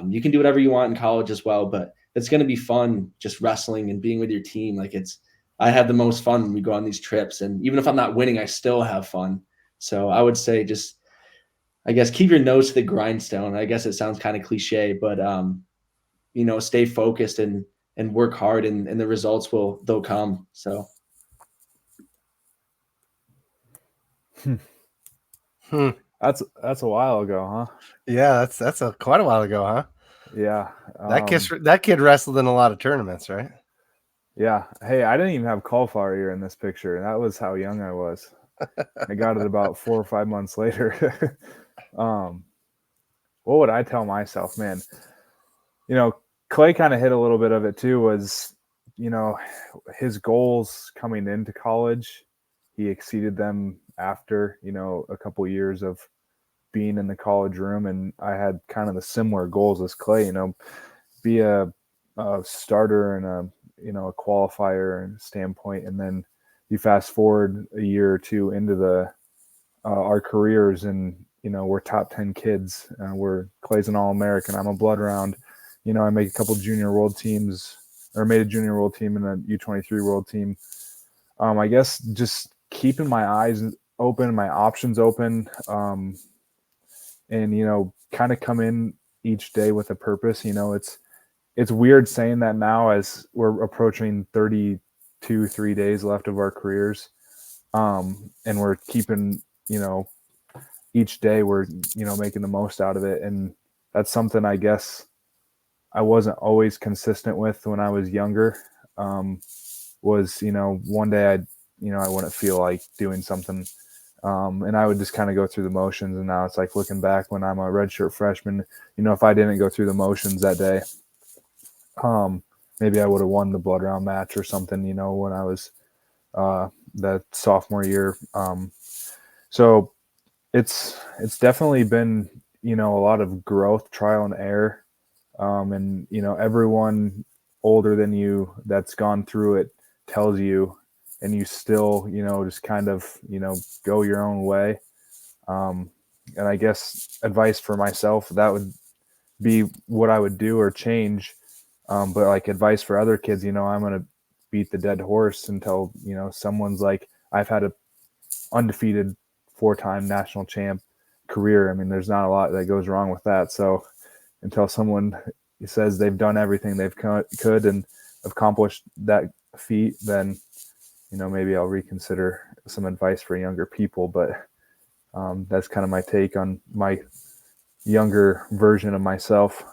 You can do whatever you want in college as well, but it's going to be fun just wrestling and being with your team. I have the most fun when we go on these trips, and even if I'm not winning, I still have fun. So I would say just, I guess, keep your nose to the grindstone. I guess it sounds kind of cliche, but, stay focused and work hard, and the results they'll come. So. That's a while ago, huh? Yeah, that's quite a while ago, huh? Yeah. That kid wrestled in a lot of tournaments, right? Yeah. Hey, I didn't even have cauliflower ear in this picture, and that was how young I was. I got it about 4 or 5 months later. What would I tell myself, man? Clay kind of hit a little bit of it too, was, his goals coming into college, he exceeded them after, a couple years of being in the college room. And I had kind of the similar goals as Clay, be a starter and a qualifier and standpoint. And then you fast forward a year or two into our careers, and, we're top 10 kids. Clay's an All-American. I'm a blood round. I make a couple junior world teams, or made a junior world team and a U23 world team. I guess just keeping my eyes open, my options open, and, kind of come in each day with a purpose. It's weird saying that now as we're approaching 3 days left of our careers. And we're keeping, each day we're, making the most out of it. And that's something I guess I wasn't always consistent with when I was younger. Was, one day I wouldn't feel like doing something. And I would just kind of go through the motions. And now it's like looking back when I'm a redshirt freshman, if I didn't go through the motions that day, maybe I would have won the blood round match or something, when I was that sophomore year. So it's definitely been, a lot of growth, trial and error. And, everyone older than you that's gone through it tells you, and you still, just kind of, go your own way. And I guess advice for myself, that would be what I would do or change. But like advice for other kids, I'm going to beat the dead horse until, someone's like, I've had a undefeated 4-time national champ career. I mean, there's not a lot that goes wrong with that. So until someone says they've done everything they've could and accomplished that feat, then, maybe I'll reconsider some advice for younger people. But that's kind of my take on my younger version of myself.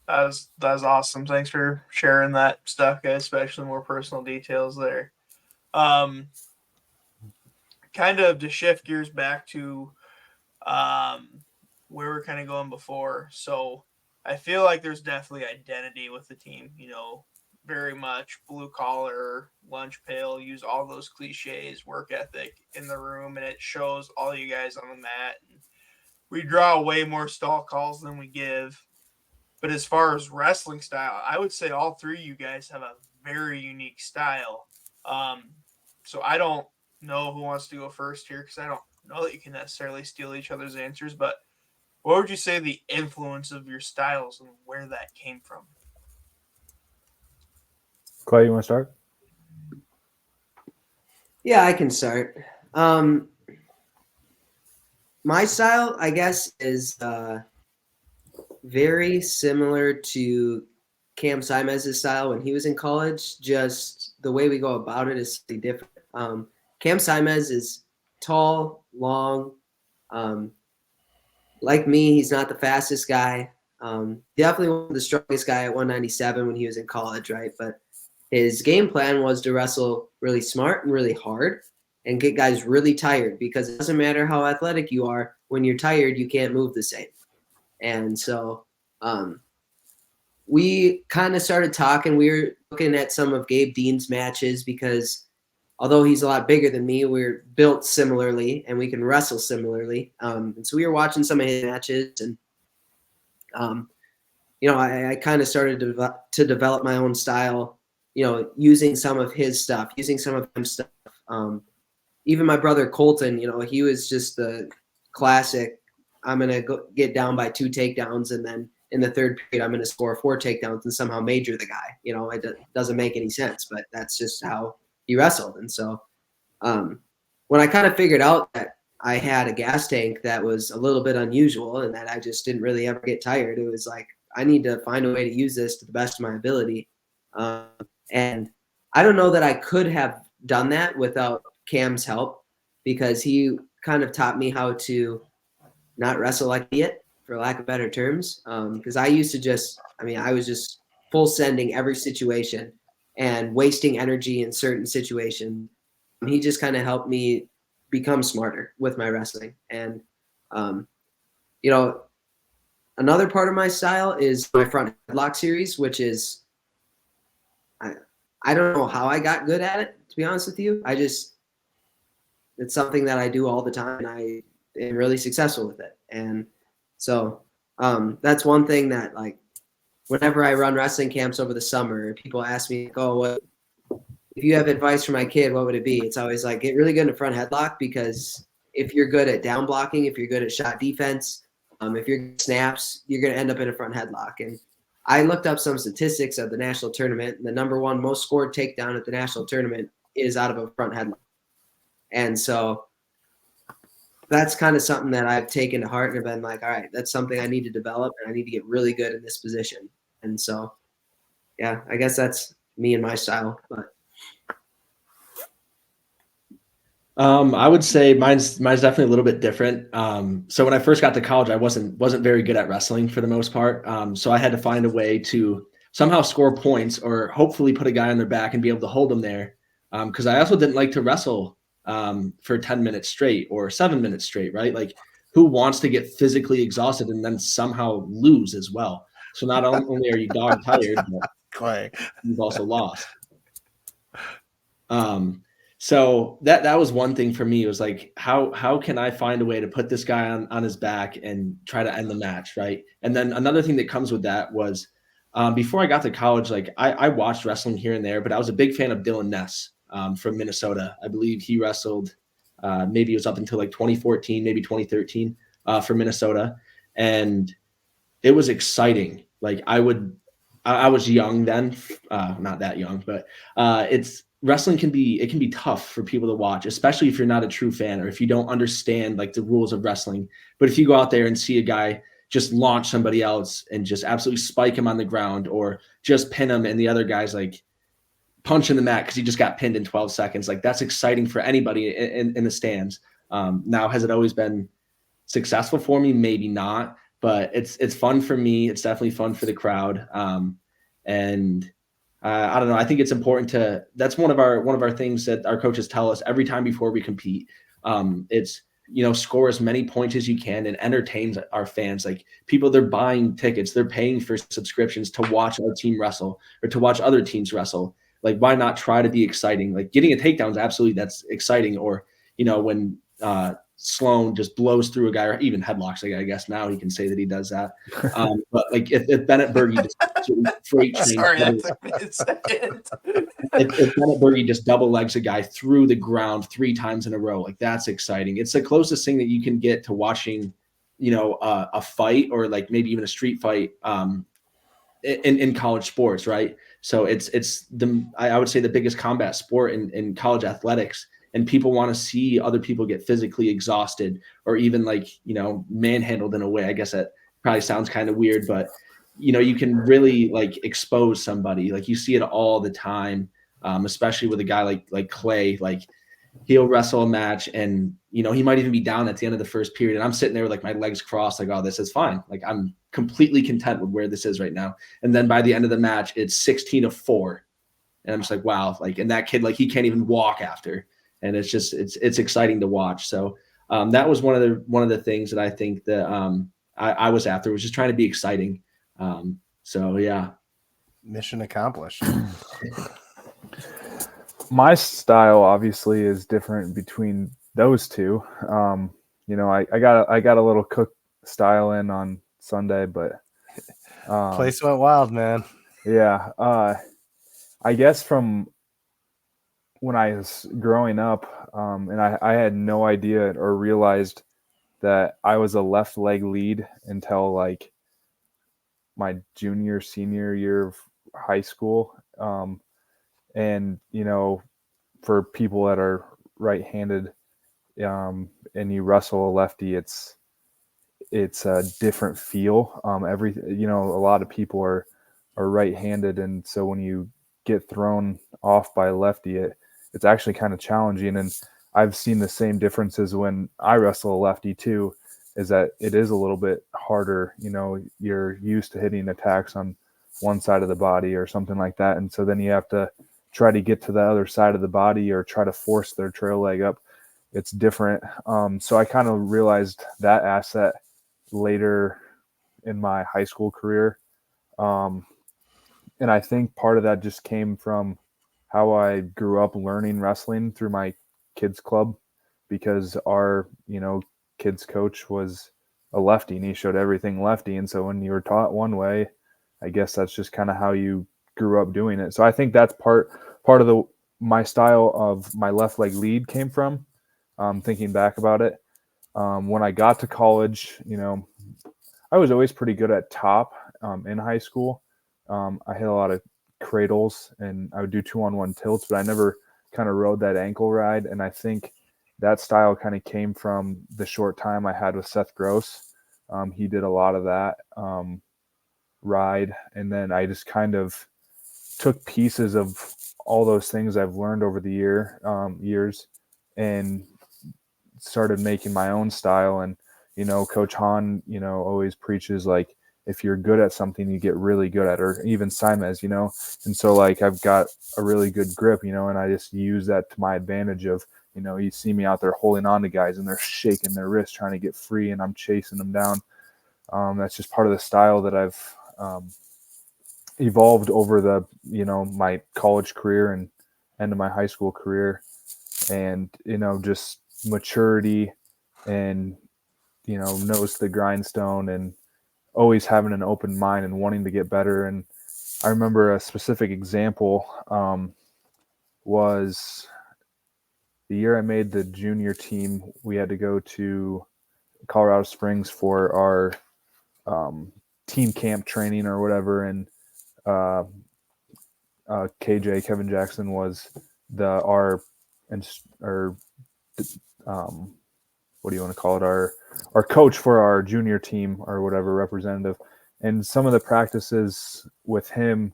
That's awesome. Thanks for sharing that stuff, guys, especially more personal details there. Kind of to shift gears back to where we're kind of going before. So I feel like there's definitely identity with the team, very much blue collar, lunch pail, use all those cliches, work ethic in the room, and it shows all you guys on the mat. And we draw way more stall calls than we give. But as far as wrestling style, I would say all three of you guys have a very unique style. So I don't know who wants to go first here because I don't know that you can necessarily steal each other's answers. But what would you say the influence of your styles and where that came from? Clay, you want to start? Yeah, I can start. My style, I guess, is very similar to Cam Simez's style when he was in college. Just the way we go about it is slightly different. Cam Simez is tall, long. Like me, he's not the fastest guy. Definitely one of the strongest guy at 197 when he was in college, right? But his game plan was to wrestle really smart and really hard and get guys really tired, because it doesn't matter how athletic you are. When you're tired, you can't move the same. And so we kind of started talking. We were looking at some of Gabe Dean's matches because although he's a lot bigger than me, we're built similarly and we can wrestle similarly. And so we were watching some of his matches, and I kind of started to develop my own style, using some of his stuff, using some of his stuff. Even my brother Colton, he was just the classic, I'm going to go get down by 2 takedowns, and then in the third period, I'm going to score 4 takedowns and somehow major the guy. It doesn't make any sense, but that's just how he wrestled. And so when I kind of figured out that I had a gas tank that was a little bit unusual and that I just didn't really ever get tired, it was like, I need to find a way to use this to the best of my ability. And I don't know that I could have done that without Cam's help, because he kind of taught me how to not wrestle like an idiot, for lack of better terms. Because I used to I was just full sending every situation and wasting energy in certain situations. He just kind of helped me become smarter with my wrestling. And, another part of my style is my front headlock series, which is, I don't know how I got good at it, to be honest with you. It's something that I do all the time, and I am really successful with it. And so that's one thing that, like, whenever I run wrestling camps over the summer, people ask me, if you have advice for my kid, what would it be? It's always like, get really good in a front headlock, because if you're good at down blocking, if you're good at shot defense, if you're good at snaps, you're going to end up in a front headlock. And I looked up some statistics of the national tournament, and the number one most scored takedown at the national tournament is out of a front headlock. And so that's kind of something that I've taken to heart and have been like, all right, that's something I need to develop, and I need to get really good in this position. And so, yeah, I guess that's me and my style. But I would say mine's definitely a little bit different. So when I first got to college, I wasn't very good at wrestling for the most part. So I had to find a way to somehow score points, or hopefully put a guy on their back and be able to hold them there. Because I also didn't like to wrestle for 10 minutes straight or 7 minutes straight, right? Like, who wants to get physically exhausted and then somehow lose as well? So not only are you dog tired, but Clay, you've also lost. So that was one thing for me. It was like, how can I find a way to put this guy on his back and try to end the match, right? And then another thing that comes with that was before I got to college, like I watched wrestling here and there, but I was a big fan of Dylan Ness from Minnesota. I believe he wrestled maybe it was up until like 2014, maybe 2013 for Minnesota, and it was exciting. Like I was young then, not that young, but it's wrestling can be tough for people to watch, especially if you're not a true fan or if you don't understand like the rules of wrestling. But if you go out there and see a guy just launch somebody else and just absolutely spike him on the ground or just pin him and the other guy's like punch in the mat because he just got pinned in 12 seconds, like that's exciting for anybody in the stands. Now, has it always been successful for me? Maybe not, but it's fun for me. It's definitely fun for the crowd. And I don't know. I think it's important that's one of our things that our coaches tell us every time before we compete. It's, score as many points as you can and entertain our fans. Like people, they're buying tickets, they're paying for subscriptions to watch our team wrestle or to watch other teams wrestle. Like, why not try to be exciting? Like getting a takedown is absolutely, that's exciting. Or, when Sloan just blows through a guy or even headlocks, like I guess now he can say that he does that. But like if Bennett Berge just freight trains, if Bennett Berge just double legs a guy through the ground 3 times in a row, like that's exciting. It's the closest thing that you can get to watching, a fight or like maybe even a street fight in college sports, right? So I would say the biggest combat sport in college athletics. And people want to see other people get physically exhausted or even like, manhandled in a way. I guess that probably sounds kind of weird, but you can really like expose somebody. Like you see it all the time, especially with a guy like Clay. Like he'll wrestle a match and, he might even be down at the end of the first period. And I'm sitting there with like my legs crossed, like, oh, this is fine. Like I'm completely content with where this is right now. And then by the end of the match, it's 16-4. And I'm just like, wow. Like, and that kid, like he can't even walk after. And it's just, it's exciting to watch. So that was one of the things that I think that I was after, was just trying to be exciting. So yeah. Mission accomplished. My style obviously is different between those two. I got a little Cook style in on Sunday, but place went wild, man. Yeah. I guess from when I was growing up, and I had no idea or realized that I was a left leg lead until like my senior year of high school. And, for people that are right-handed and you wrestle a lefty, it's a different feel. A lot of people are right-handed. And so when you get thrown off by a lefty, it's actually kind of challenging. And I've seen the same differences when I wrestle a lefty too, is that it is a little bit harder. You're used to hitting attacks on one side of the body or something like that. And so then you have to try to get to the other side of the body or try to force their trail leg up. It's different. So I kind of realized that asset later in my high school career. And I think part of that just came from how I grew up learning wrestling through my kids club, because our, kids coach was a lefty and he showed everything lefty. And so when you were taught one way, I guess that's just kind of how you grew up doing it. So I think that's part of my style of my left leg lead came from, thinking back about it. When I got to college, I was always pretty good at top in high school. I hit a lot of cradles and I would do 2-on-1 tilts, but I never kind of rode that ankle ride. And I think that style kind of came from the short time I had with Seth Gross. He did a lot of that ride. And then I just kind of took pieces of all those things I've learned over the years and started making my own style. And, Coach Hahn, always preaches like, if you're good at something, you get really good at it, or even Simez, and so like I've got a really good grip, and I just use that to my advantage of, you see me out there holding on to guys and they're shaking their wrists trying to get free and I'm chasing them down. That's just part of the style that I've evolved over the, my college career and end of my high school career. and, just maturity and, knows the grindstone and always having an open mind and wanting to get better. And I remember a specific example was the year I made the junior team. We had to go to Colorado Springs for our team camp training or whatever. And KJ, Kevin Jackson, was our what do you want to call it? Our coach for our junior team or whatever, representative. And some of the practices with him,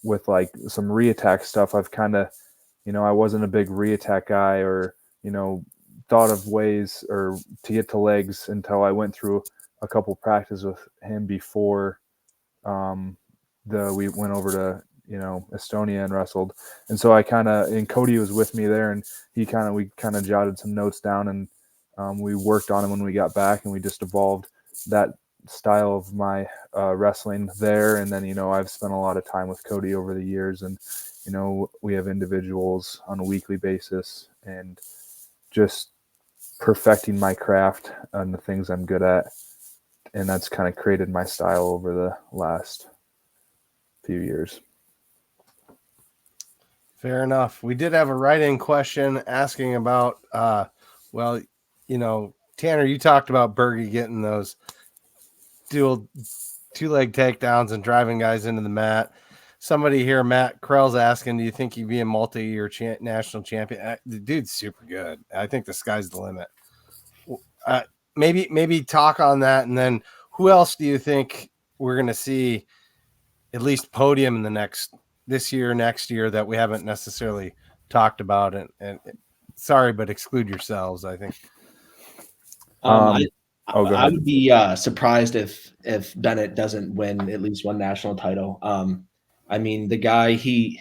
with like some re-attack stuff, I've kind of, I wasn't a big re-attack guy or, thought of ways or to get to legs until I went through a couple practices with him before we went over to, Estonia and wrestled. And so and Cody was with me there, and we kind of jotted some notes down, and we worked on them when we got back, and we just evolved that style of my wrestling there. And then, I've spent a lot of time with Cody over the years, and, we have individuals on a weekly basis, and just perfecting my craft and the things I'm good at. And that's kind of created my style over the last few years. Fair enough. We did have a write-in question asking about, Tanner, you talked about Berge getting those dual two-leg takedowns and driving guys into the mat. Somebody here, Matt Krell's asking, do you think he'd be a multi-year national champion? The dude's super good. I think the sky's the limit. Maybe talk on that, and then who else do you think we're going to see at least podium in this year, next year, that we haven't necessarily talked about? And sorry, but exclude yourselves, I think. I would be surprised if Bennett doesn't win at least one national title. The guy, he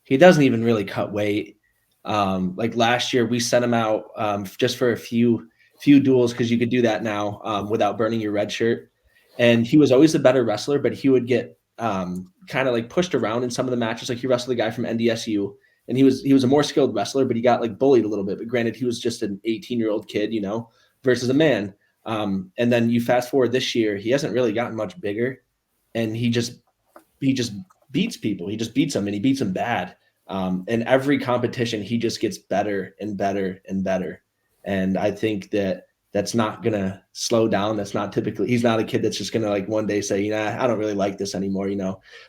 doesn't even really cut weight. Like last year, we sent him out just for a few duels, because you could do that now without burning your red shirt. And he was always the better wrestler, but he would get kind of like pushed around in some of the matches. Like he wrestled a guy from SDSU, and he was a more skilled wrestler, but he got like bullied a little bit. But granted, he was just an 18-year-old kid, versus a man. And then you fast forward this year, he hasn't really gotten much bigger, and he just beats people. He just beats them, and he beats them bad. In every competition, he just gets better and better and better. And I think that's not going to slow down. That's not typically, he's not a kid that's just going to like one day say, I don't really like this anymore.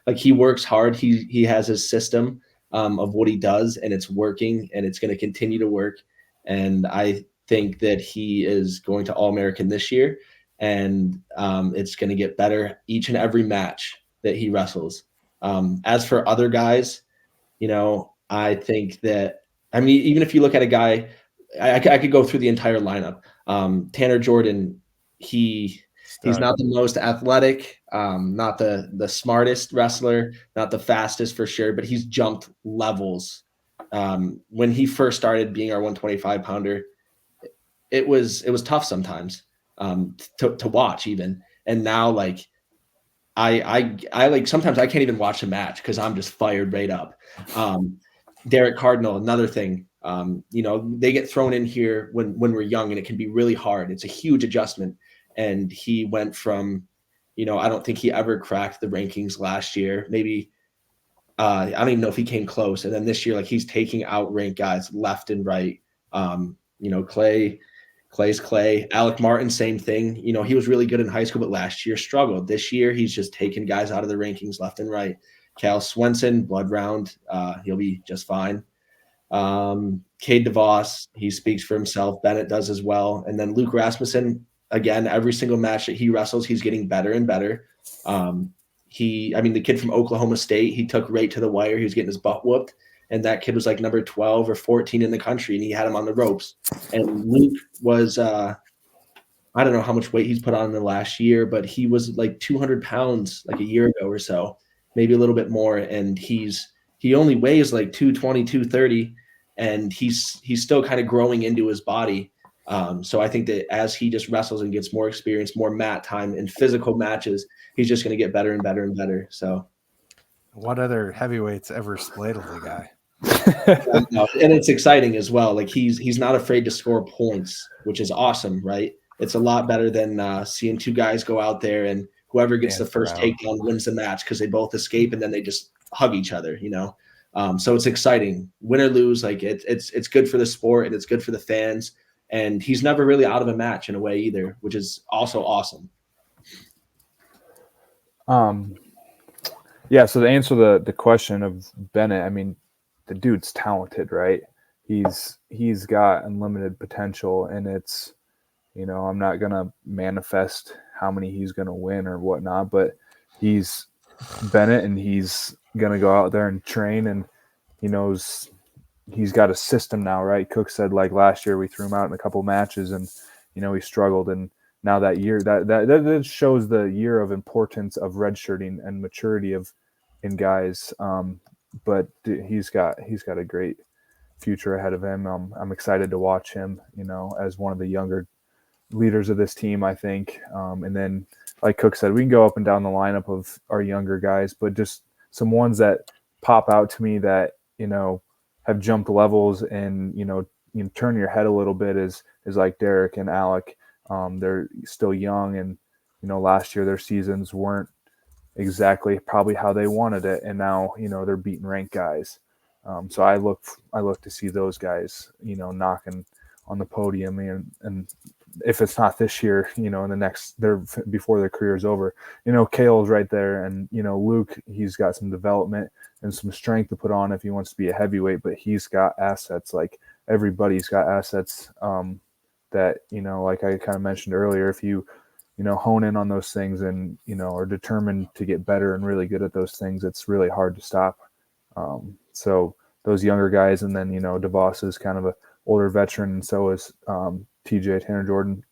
Like he works hard. He has his system of what he does, and it's working, and it's going to continue to work. And I think that he is going to All-American this year, and it's going to get better each and every match that he wrestles. As for other guys, I think that, even if you look at a guy, I could go through the entire lineup. Tanner Jordan, he's not the most athletic, not the smartest wrestler, not the fastest for sure, but he's jumped levels. When he first started being our 125-pounder, it was tough sometimes to watch even. And now, like, I like sometimes I can't even watch a match because I'm just fired right up. Derek Cardinal, another thing. They get thrown in here when we're young, and it can be really hard. It's a huge adjustment. And he went from, I don't think he ever cracked the rankings last year. Maybe I don't even know if he came close. And then this year, like, he's taking out ranked guys left and right. Clay's Clay. Alec Martin, same thing. He was really good in high school, but last year struggled. This year, he's just taking guys out of the rankings left and right. Cal Swenson, blood round. He'll be just fine. Cade DeVos, he speaks for himself. Bennett does as well. And then Luke Rasmussen, again, every single match that he wrestles, he's getting better and better. The kid from Oklahoma State, he took right to the wire. He was getting his butt whooped. And that kid was like number 12 or 14 in the country, and he had him on the ropes. And Luke was, I don't know how much weight he's put on in the last year, but he was like 200 pounds like a year ago or so, maybe a little bit more. And he only weighs like 220, 230, and he's still kind of growing into his body. So I think that as he just wrestles and gets more experience, more mat time in physical matches, he's just going to get better and better and better. So what other heavyweights ever splayed the guy? And it's exciting as well. Like he's not afraid to score points, which is awesome, right? It's a lot better than seeing two guys go out there and whoever gets the first takedown wins the match because they both escape and then they just hug each other, you know? So it's exciting. Win or lose, like it's good for the sport and it's good for the fans. And he's never really out of a match in a way either, which is also awesome. Yeah, so to answer the question of Bennett, I mean, the dude's talented, right? He's got unlimited potential, and it's, you know, I'm not gonna manifest how many he's gonna win or whatnot, but he's Bennett, and he's gonna go out there and train, and he knows he's got a system now, right? Cook said, like, last year we threw him out in a couple matches, and you know he struggled, and now that year that shows the year of importance of redshirting and maturity in guys. But he's got a great future ahead of him. I'm excited to watch him, you know, as one of the younger leaders of this team, I think. And then, like Cook said, we can go up and down the lineup of our younger guys, but just some ones that pop out to me that, you know, have jumped levels and, you turn your head a little bit is like Derek and Alec. They're still young, and, you know, last year their seasons weren't exactly probably how they wanted it, and now, you know, they're beating ranked guys. So I look to see those guys, you know, knocking on the podium, and if it's not this year, you know, in the next, before their career is over. You know, Kale's right there, and, you know, Luke, he's got some development and some strength to put on if he wants to be a heavyweight, but he's got assets. Like, everybody's got assets that, you know, like I kind of mentioned earlier, if you hone in on those things and, you know, are determined to get better and really good at those things, it's really hard to stop. So those younger guys, and then, you know, DeVos is kind of a older veteran, and so is TJ Tanner Jordan,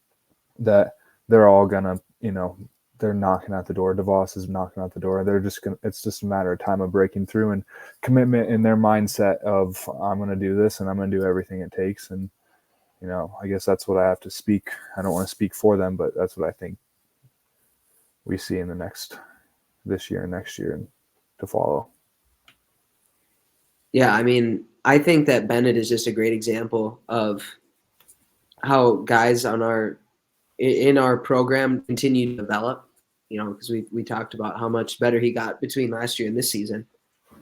that they're all gonna, you know, they're knocking at the door. DeVos is knocking at the door. They're just gonna, it's just a matter of time of breaking through, and commitment in their mindset of, I'm gonna do this and I'm gonna do everything it takes. And, you know, I guess that's what I have to speak. I don't want to speak for them, but that's what I think we see in this year and next year and to follow. Yeah, I mean, I think that Bennett is just a great example of how guys in our program continue to develop, you know, because we talked about how much better he got between last year and this season.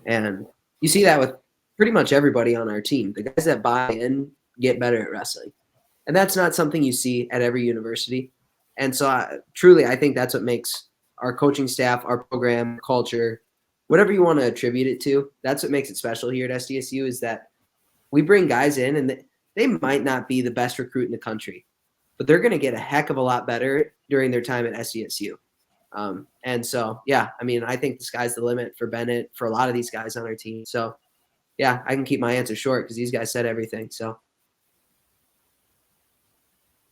And you see that with pretty much everybody on our team. The guys that buy in get better at wrestling. And that's not something you see at every university. And so I think that's what makes our coaching staff, our program, culture, whatever you want to attribute it to, that's what makes it special here at SDSU, is that we bring guys in and they might not be the best recruit in the country, but they're going to get a heck of a lot better during their time at SDSU. And so, yeah, I mean, I think the sky's the limit for Bennett, for a lot of these guys on our team. So, yeah, I can keep my answer short because these guys said everything. So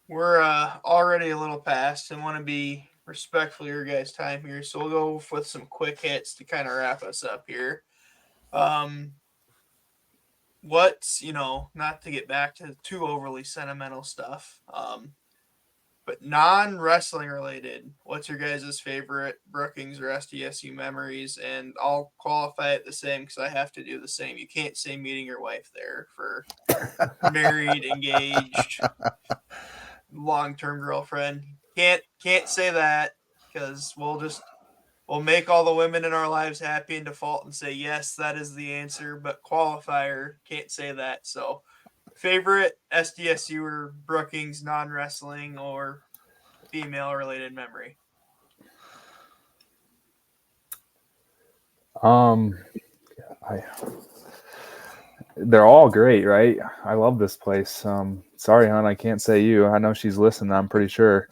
we're already a little past and want to be respectful of your guys' time here. So we'll go with some quick hits to kind of wrap us up here. What's, you know, not to get back to too overly sentimental stuff, but non-wrestling related, what's your guys' favorite Brookings or SDSU memories? And I'll qualify it the same because I have to do the same. You can't say meeting your wife there for married, engaged, long-term girlfriend. Can't say that because we'll make all the women in our lives happy and default and say yes, that is the answer. But qualifier, can't say that. So, favorite SDSU or Brookings non-wrestling or female-related memory? They're all great, right? I love this place. Sorry, hon, I can't say you. I know she's listening, I'm pretty sure.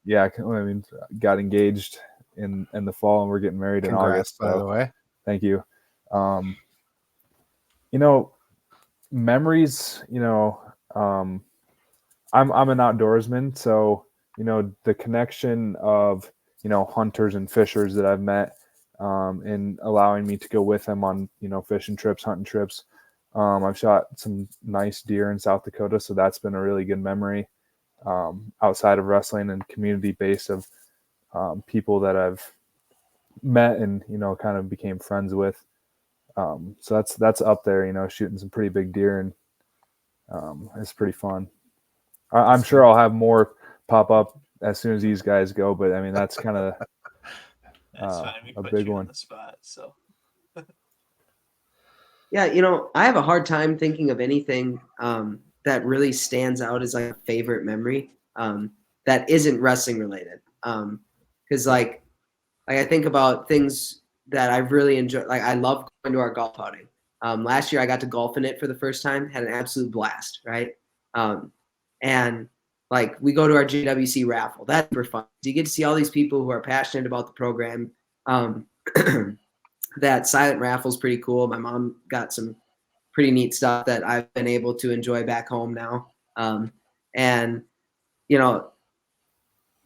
Yeah, I mean, got engaged in the fall, and we're getting married in August. By the way, thank you. You know, memories. You know, I'm an outdoorsman, so, you know, the connection of, you know, hunters and fishers that I've met, and allowing me to go with them on, you know, fishing trips, hunting trips. I've shot some nice deer in South Dakota, so that's been a really good memory. Outside of wrestling and community base of people that I've met and, you know, kind of became friends with. So that's up there, shooting some pretty big deer, and it's pretty fun. I'm sure I'll have more pop up as soon as these guys go, but I mean, that's kind of That's fine. We a put big you one. on the spot. So Yeah, I have a hard time thinking of anything that really stands out as like a favorite memory that isn't wrestling related. Because like I think about things that I've really enjoyed. Like I love going to our golf outing. Last year I got to golf in it for the first time, had an absolute blast, right? And like we go to our JWC raffle. That's super fun. You get to see all these people who are passionate about the program. That silent raffle is pretty cool. My mom got some pretty neat stuff that I've been able to enjoy back home now. And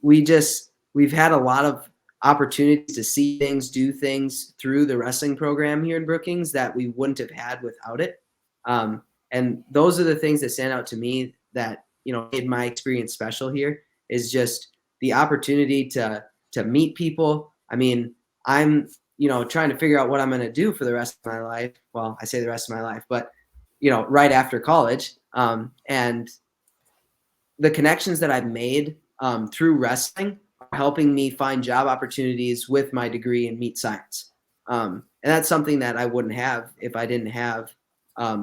we've had a lot of opportunities to see things, do things through the wrestling program here in Brookings that we wouldn't have had without it. And those are the things that stand out to me that, made my experience special here, is just the opportunity to meet people. I mean, I'm, trying to figure out what I'm going to do for the rest of my life. Well, I say the rest of my life, but, right after college. And the connections that I've made through wrestling are helping me find job opportunities with my degree in meat science. And that's something that I wouldn't have if I didn't have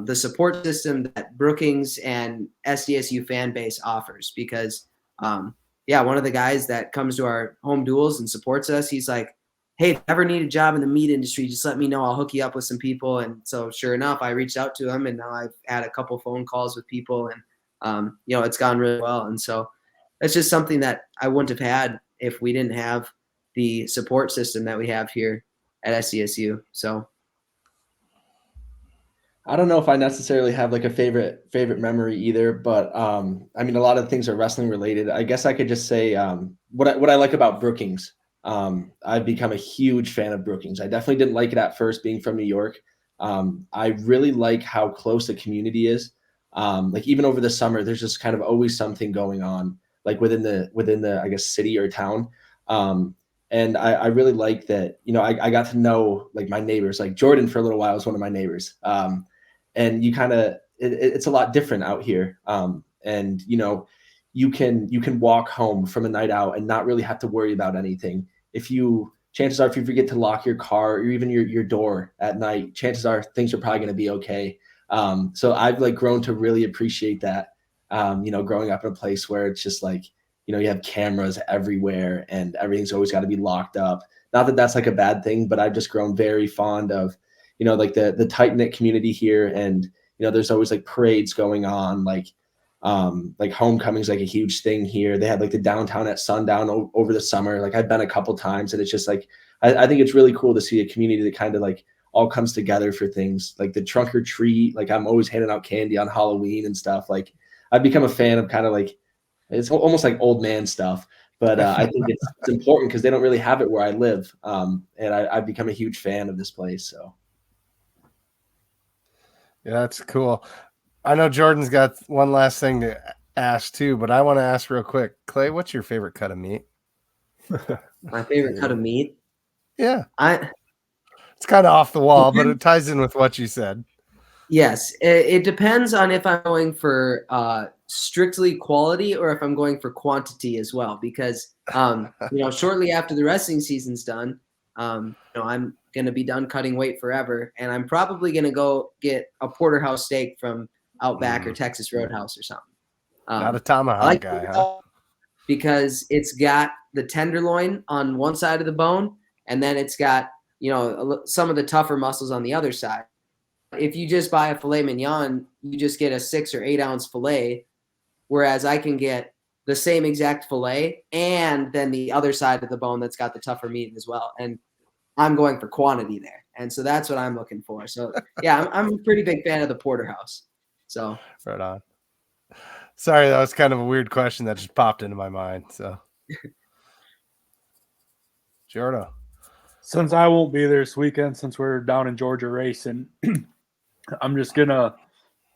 the support system that Brookings and SDSU fan base offers. Because, one of the guys that comes to our home duels and supports us, he's like, hey, if you ever need a job in the meat industry, just let me know. I'll hook you up with some people. And so sure enough, I reached out to him, and now I've had a couple phone calls with people, and, it's gone really well. And so it's just something that I wouldn't have had if we didn't have the support system that we have here at SDSU. So I don't know if I necessarily have like a favorite memory either, but I mean, a lot of things are wrestling related. I guess I could just say what I like about Brookings. I've become a huge fan of Brookings. I definitely didn't like it at first, being from New York. I really like how close the community is. Like even over the summer, there's just kind of always something going on, like within the I guess city or town. And I really like that. I got to know like my neighbors. Like Jordan for a little while was one of my neighbors. And you kind of it's a lot different out here. And you can walk home from a night out and not really have to worry about anything. Chances are if you forget to lock your car or even your door at night, chances are things are probably going to be okay. So I've like grown to really appreciate that. Growing up in a place where it's just like, you have cameras everywhere and everything's always got to be locked up. Not that that's like a bad thing, but I've just grown very fond of, like the tight knit community here. And, there's always like parades going on, like homecoming's like a huge thing here. They had like the downtown at sundown over the summer. Like I've been a couple times, and it's just like, I think it's really cool to see a community that kind of like all comes together for things like the trunk or treat. Like I'm always handing out candy on Halloween and stuff. Like I've become a fan of kind of like, it's almost like old man stuff, but I think it's important because they don't really have it where I live. And I've become a huge fan of this place. So. Yeah, that's cool. I know Jordan's got one last thing to ask too, but I want to ask real quick. Clay, what's your favorite cut of meat? my favorite cut of meat? Yeah. It's kind of off the wall, but it ties in with what you said. Yes. It depends on if I'm going for strictly quality or if I'm going for quantity as well, because, shortly after the wrestling season's done, I'm going to be done cutting weight forever. And I'm probably going to go get a porterhouse steak from Outback or Texas Roadhouse or something. Not a tomahawk guy, huh? Because it's got the tenderloin on one side of the bone, and then it's got, some of the tougher muscles on the other side. If you just buy a filet mignon, you just get a 6 or 8 ounce filet, whereas I can get the same exact filet and then the other side of the bone that's got the tougher meat as well. And I'm going for quantity there. And so that's what I'm looking for. So yeah, I'm a pretty big fan of the porterhouse. So right on. Sorry, that was kind of a weird question that just popped into my mind. So Jordan. Since I won't be there this weekend, since we're down in Georgia racing, I'm just going to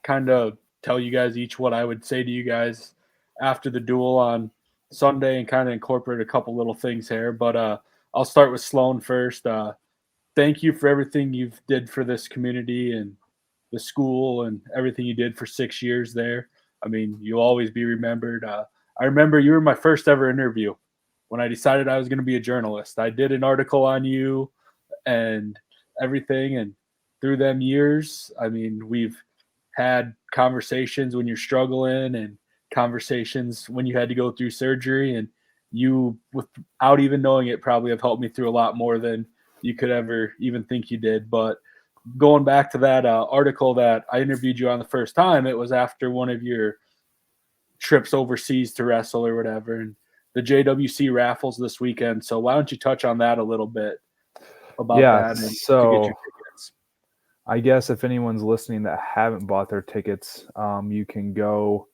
kind of tell you guys each what I would say to you guys after the duel on Sunday and kind of incorporate a couple little things here. But I'll start with Sloan first. thank you for everything you've did for this community and the school and everything you did for 6 years there. I mean, you'll always be remembered. I remember you were my first ever interview when I decided I was going to be a journalist. I did an article on you and everything. And through them years, I mean, we've had conversations when you're struggling and conversations when you had to go through surgery. And you, without even knowing it, probably have helped me through a lot more than you could ever even think you did. But going back to that article that I interviewed you on the first time, it was after one of your trips overseas to wrestle or whatever, and the JWC raffles this weekend. So why don't you touch on that a little bit about that? And So to get your tickets. I guess if anyone's listening that haven't bought their tickets, you can go,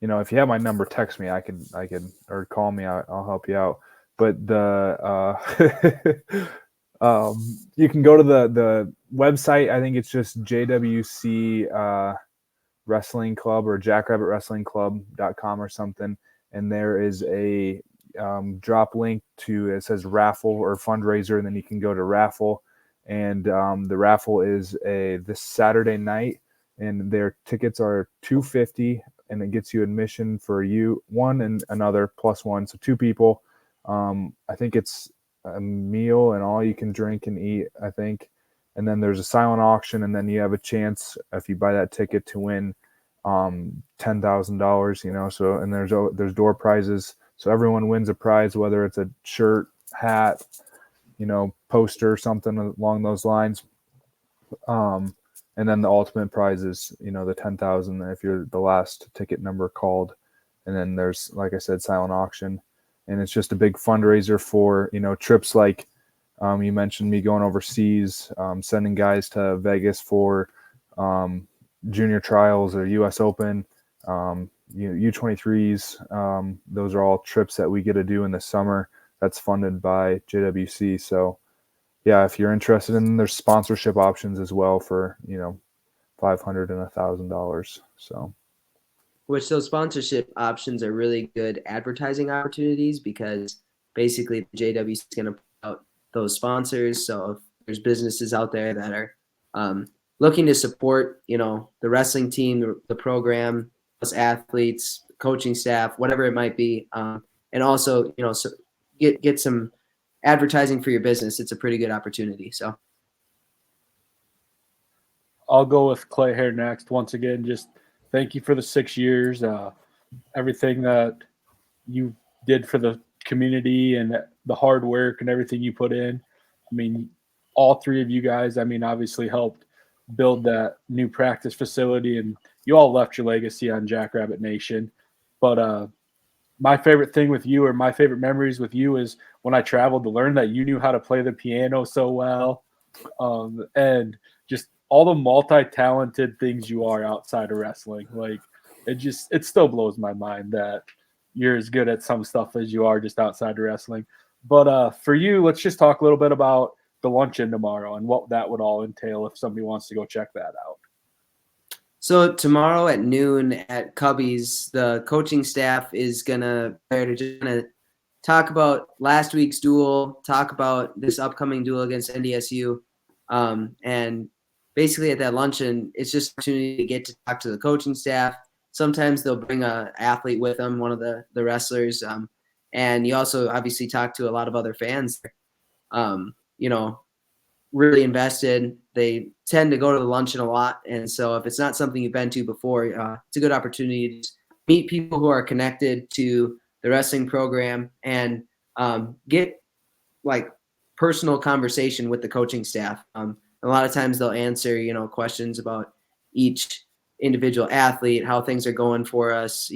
if you have my number, text me. I can, or call me. I'll help you out. But you can go to the website. I think it's just JWC Wrestling Club or JackrabbitWrestlingClub.com or something. And there is a drop link it says raffle or fundraiser, and then you can go to raffle. And the raffle is this Saturday night, and their tickets are $250, and it gets you admission for you, one and another plus one, so two people. I think it's a meal and all you can drink and eat, I think. And then there's a silent auction, and then you have a chance if you buy that ticket to win $10,000. So, and there's door prizes, so everyone wins a prize, whether it's a shirt, hat, poster, something along those lines. And then the ultimate prize is, the 10,000 if you're the last ticket number called. And then there's, like I said, silent auction. And it's just a big fundraiser for, trips like you mentioned me going overseas, sending guys to Vegas for junior trials or U.S. Open, U23s. Those are all trips that we get to do in the summer. That's funded by JWC. So, yeah, if you're interested there's sponsorship options as well for, $500 and $1,000. So, which those sponsorship options are really good advertising opportunities, because basically the JWC is going to put out those sponsors. So if there's businesses out there that are looking to support, the wrestling team, the program, us athletes, coaching staff, whatever it might be, and also, so get some advertising for your business, it's a pretty good opportunity. So I'll go with Clay here next. Once again, just thank you for the 6 years, everything that you did for the community and the hard work and everything you put in. I mean, all three of you guys, obviously helped build that new practice facility, and you all left your legacy on Jackrabbit Nation. But my favorite thing with you, or my favorite memories with you, is when I traveled to learn that you knew how to play the piano so well, and just all the multi-talented things you are outside of wrestling. Like, it still blows my mind that you're as good at some stuff as you are just outside of wrestling. But for you, let's just talk a little bit about the luncheon tomorrow and what that would all entail if somebody wants to go check that out. So tomorrow at noon at Cubby's, the coaching staff is gonna just talk about last week's duel, talk about this upcoming duel against NDSU, and basically at that luncheon, it's just an opportunity to get to talk to the coaching staff. Sometimes they'll bring an athlete with them, one of the wrestlers, and you also obviously talk to a lot of other fans. Really invested. They tend to go to the luncheon a lot, and so if it's not something you've been to before, it's a good opportunity to meet people who are connected to the wrestling program and get like personal conversation with the coaching staff. A lot of times they'll answer, questions about each individual athlete, how things are going for us,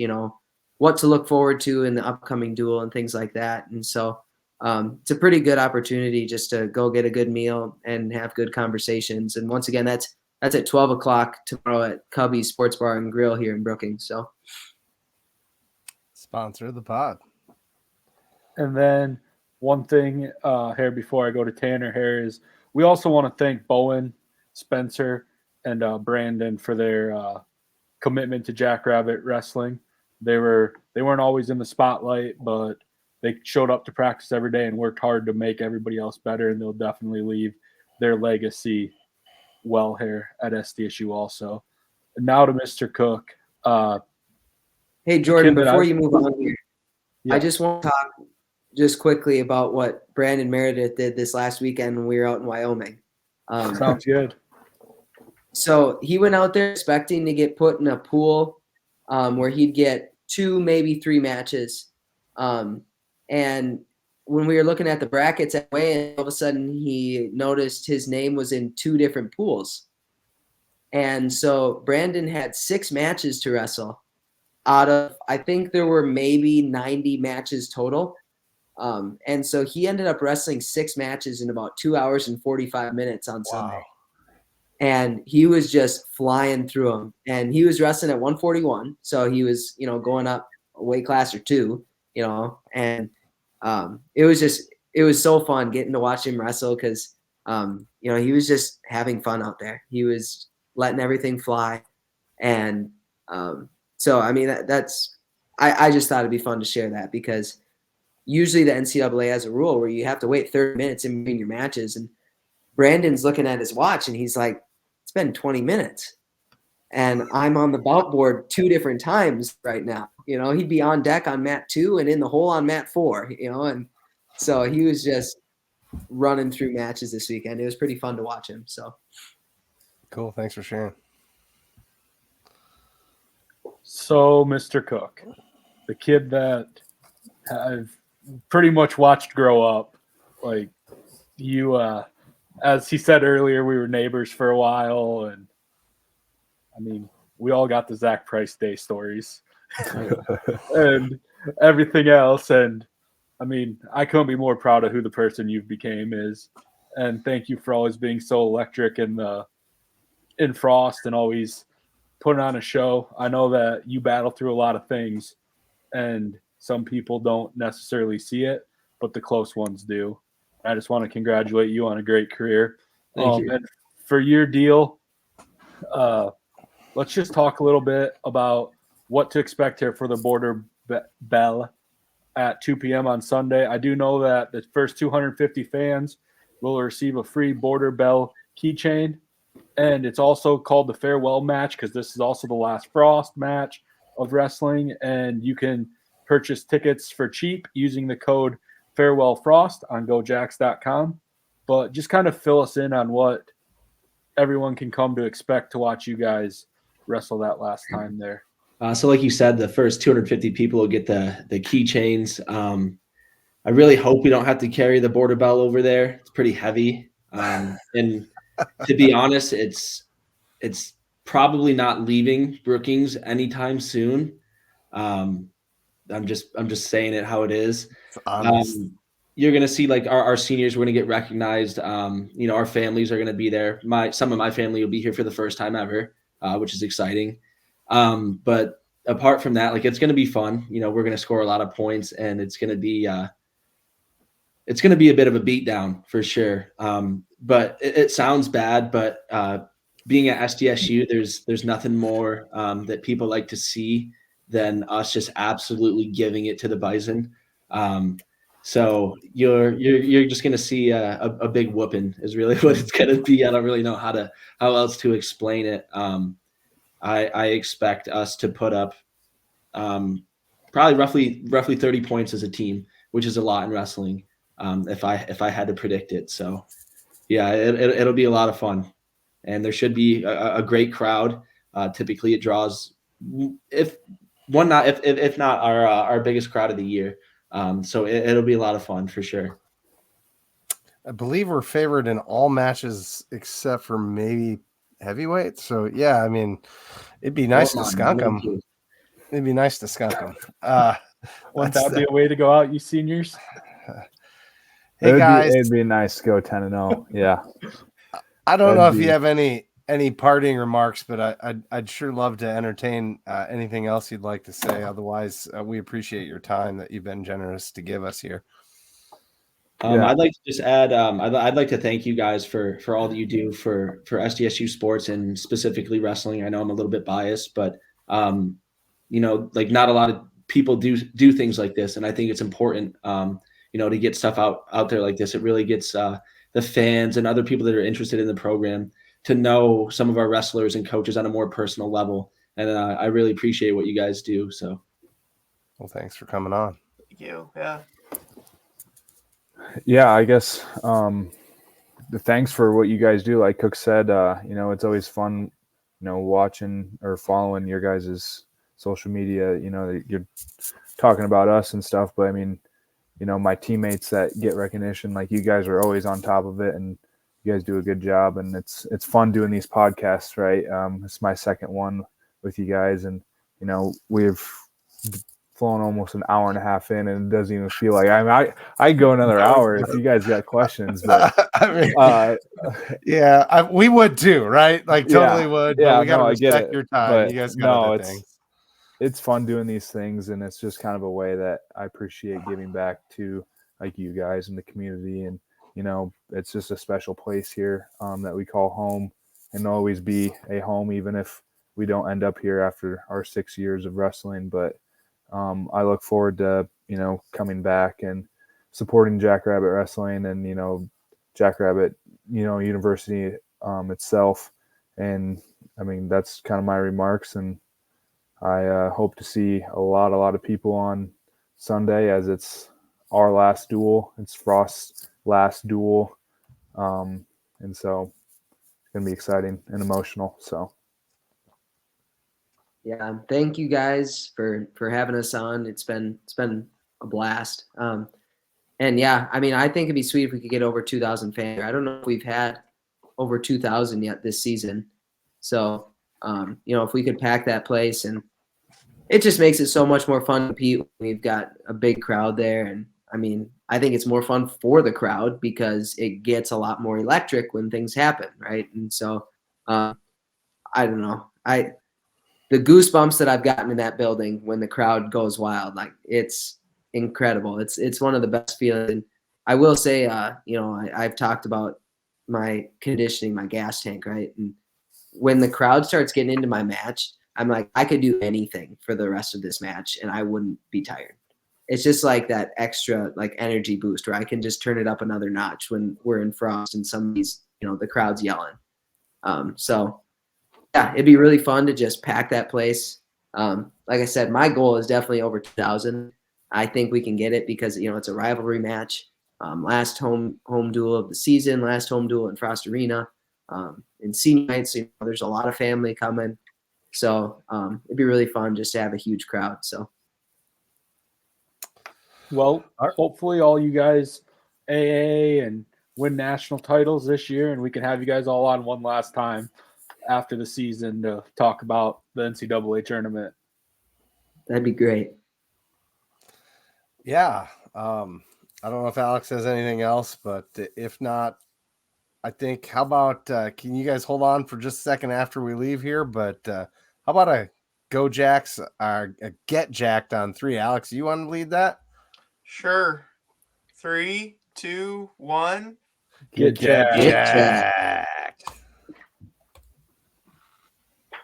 what to look forward to in the upcoming duel and things like that. And so it's a pretty good opportunity just to go get a good meal and have good conversations. And once again, that's at 12 o'clock tomorrow at Cubby's Sports Bar and Grill here in Brookings. So sponsor of the pod. And then one thing here before I go to Tanner here is we also want to thank Bowen, Spencer, and Brandon for their commitment to Jackrabbit Wrestling. They weren't always in the spotlight, but they showed up to practice every day and worked hard to make everybody else better, and they'll definitely leave their legacy well here at SDSU also. And now to Mr. Cook. Hey, Jordan, kid that before I- you move on here, Yeah. I just want to talk just quickly about what Brandon Meredith did this last weekend when we were out in Wyoming. Sounds good. So he went out there expecting to get put in a pool where he'd get 2, maybe 3 matches. And when we were looking at the brackets at weigh-in, all of a sudden he noticed his name was in 2 different pools. And so Brandon had 6 matches to wrestle out of, I think there were maybe 90 matches total. And so he ended up wrestling 6 matches in about 2 hours and 45 minutes on Sunday. And he was just flying through them. And he was wrestling at 141. So he was, going up a weight class or 2, and it was so fun getting to watch him wrestle because, he was just having fun out there. He was letting everything fly. And so, I mean, I just thought it'd be fun to share that because usually the NCAA has a rule where you have to wait 30 minutes in between your matches. And Brandon's looking at his watch and he's like, it's been 20 minutes. And I'm on the bout board 2 different times right now. He'd be on deck on mat 2 and in the hole on mat 4, and so he was just running through matches this weekend. It was pretty fun to watch him. So Cool. Thanks for sharing. So, Mr. Cook, the kid that I've pretty much watched grow up, like you, as he said earlier, we were neighbors for a while, and I mean, we all got the Zach Price Day stories and everything else. And I mean, I couldn't be more proud of who the person you've became is. And thank you for always being so electric in Frost and always putting on a show. I know that you battle through a lot of things and some people don't necessarily see it, but the close ones do. I just want to congratulate you on a great career. Thank you. And for your deal, let's just talk a little bit about what to expect here for the Border Bell at 2 p.m. on Sunday. I do know that the first 250 fans will receive a free Border Bell keychain, and it's also called the farewell match because this is also the last Frost match of wrestling, and you can purchase tickets for cheap using the code FarewellFrost on GoJacks.com. But just kind of fill us in on what everyone can come to expect to watch you guys wrestle that last time there. So like you said, the first 250 people will get the keychains. I really hope we don't have to carry the Border Bell over there. It's pretty heavy. And to be honest, it's probably not leaving Brookings anytime soon. I'm just saying it how it is. You're going to see like our seniors, we're going to get recognized. Our families are going to be there. Some of my family will be here for the first time ever, which is exciting. But apart from that, like, it's going to be fun. We're going to score a lot of points, and it's going to be a bit of a beatdown for sure. But it sounds bad, but being at SDSU, there's nothing more that people like to see than us just absolutely giving it to the Bison. So you're just going to see a big whooping is really what it's going to be. I don't really know how else to explain it. I expect us to put up probably roughly 30 points as a team, which is a lot in wrestling. If I had to predict it. So yeah, it'll be a lot of fun, and there should be a great crowd. Typically it draws, if not our biggest crowd of the year. So it'll be a lot of fun for sure. I believe we're favored in all matches except for maybe heavyweight. So yeah, I mean, it'd be nice to skunk them. It'd be nice to skunk them. Wouldn't that be a way to go out, you seniors? Hey guys, it'd be nice to go 10-0. Yeah. I don't know if you have any parting remarks, but I'd sure love to entertain anything else you'd like to say. Otherwise, we appreciate your time that you've been generous to give us here. I'd like to just add, I'd like to thank you guys for all that you do for SDSU sports and specifically wrestling. I know I'm a little bit biased, but like, not a lot of people do things like this, and I think it's important, to get stuff out there like this. It really gets the fans and other people that are interested in the program to know some of our wrestlers and coaches on a more personal level. And I really appreciate what you guys do. So, well, thanks for coming on. Thank you. Yeah. Yeah, I guess thanks for what you guys do. Like Cook said, it's always fun, watching or following your guys' social media. You're talking about us and stuff, but I mean, my teammates that get recognition, like you guys are always on top of it, and you guys do a good job. And it's fun doing these podcasts, right? It's my second one with you guys, and we've flown almost an hour and a half in, and it doesn't even feel like I go another hour if you guys got questions. But we would too, right? Like totally would. Yeah, but we gotta I get respect it. your time. But You guys got other things. It's fun doing these things, and it's just kind of a way that I appreciate giving back to like you guys in the community. And it's just a special place here that we call home, and always be a home, even if we don't end up here after our 6 years of wrestling. But I look forward to coming back and supporting Jackrabbit Wrestling and Jackrabbit University itself. And I mean, that's kind of my remarks, and I hope to see a lot of people on Sunday, as it's our last duel. It's Frost's last duel, and so it's gonna be exciting and emotional. So. Yeah, thank you guys for having us on. It's been a blast. And yeah, I mean, I think it'd be sweet if we could get over 2,000 fans. I don't know if we've had over 2,000 yet this season. So, if we could pack that place, and it just makes it so much more fun to compete. We've got a big crowd there, and I mean, I think it's more fun for the crowd because it gets a lot more electric when things happen, right? And so, I don't know, the goosebumps that I've gotten in that building when the crowd goes wild, like it's incredible. It's one of the best feelings. And I will say, I've talked about my conditioning, my gas tank, right? And when the crowd starts getting into my match, I'm like, I could do anything for the rest of this match and I wouldn't be tired. It's just like that extra like energy boost where I can just turn it up another notch when we're in Frost and somebody's, the crowd's yelling. So yeah, it'd be really fun to just pack that place. Like I said, my goal is definitely over 2,000. I think we can get it because, it's a rivalry match. Last home duel of the season, last home duel in Frost Arena. In senior nights, there's a lot of family coming. So it'd be really fun just to have a huge crowd. So. Well, hopefully all you guys AA and win national titles this year, and we can have you guys all on one last time after the season to talk about the NCAA tournament. That'd be great. Yeah. I don't know if Alex has anything else, but if not, I think, how about, can you guys hold on for just a second after we leave here? But how about a go Jacks, a get jacked on 3? Alex, you want to lead that? Sure. 3, 2, 1. Get jacked. Get jacked.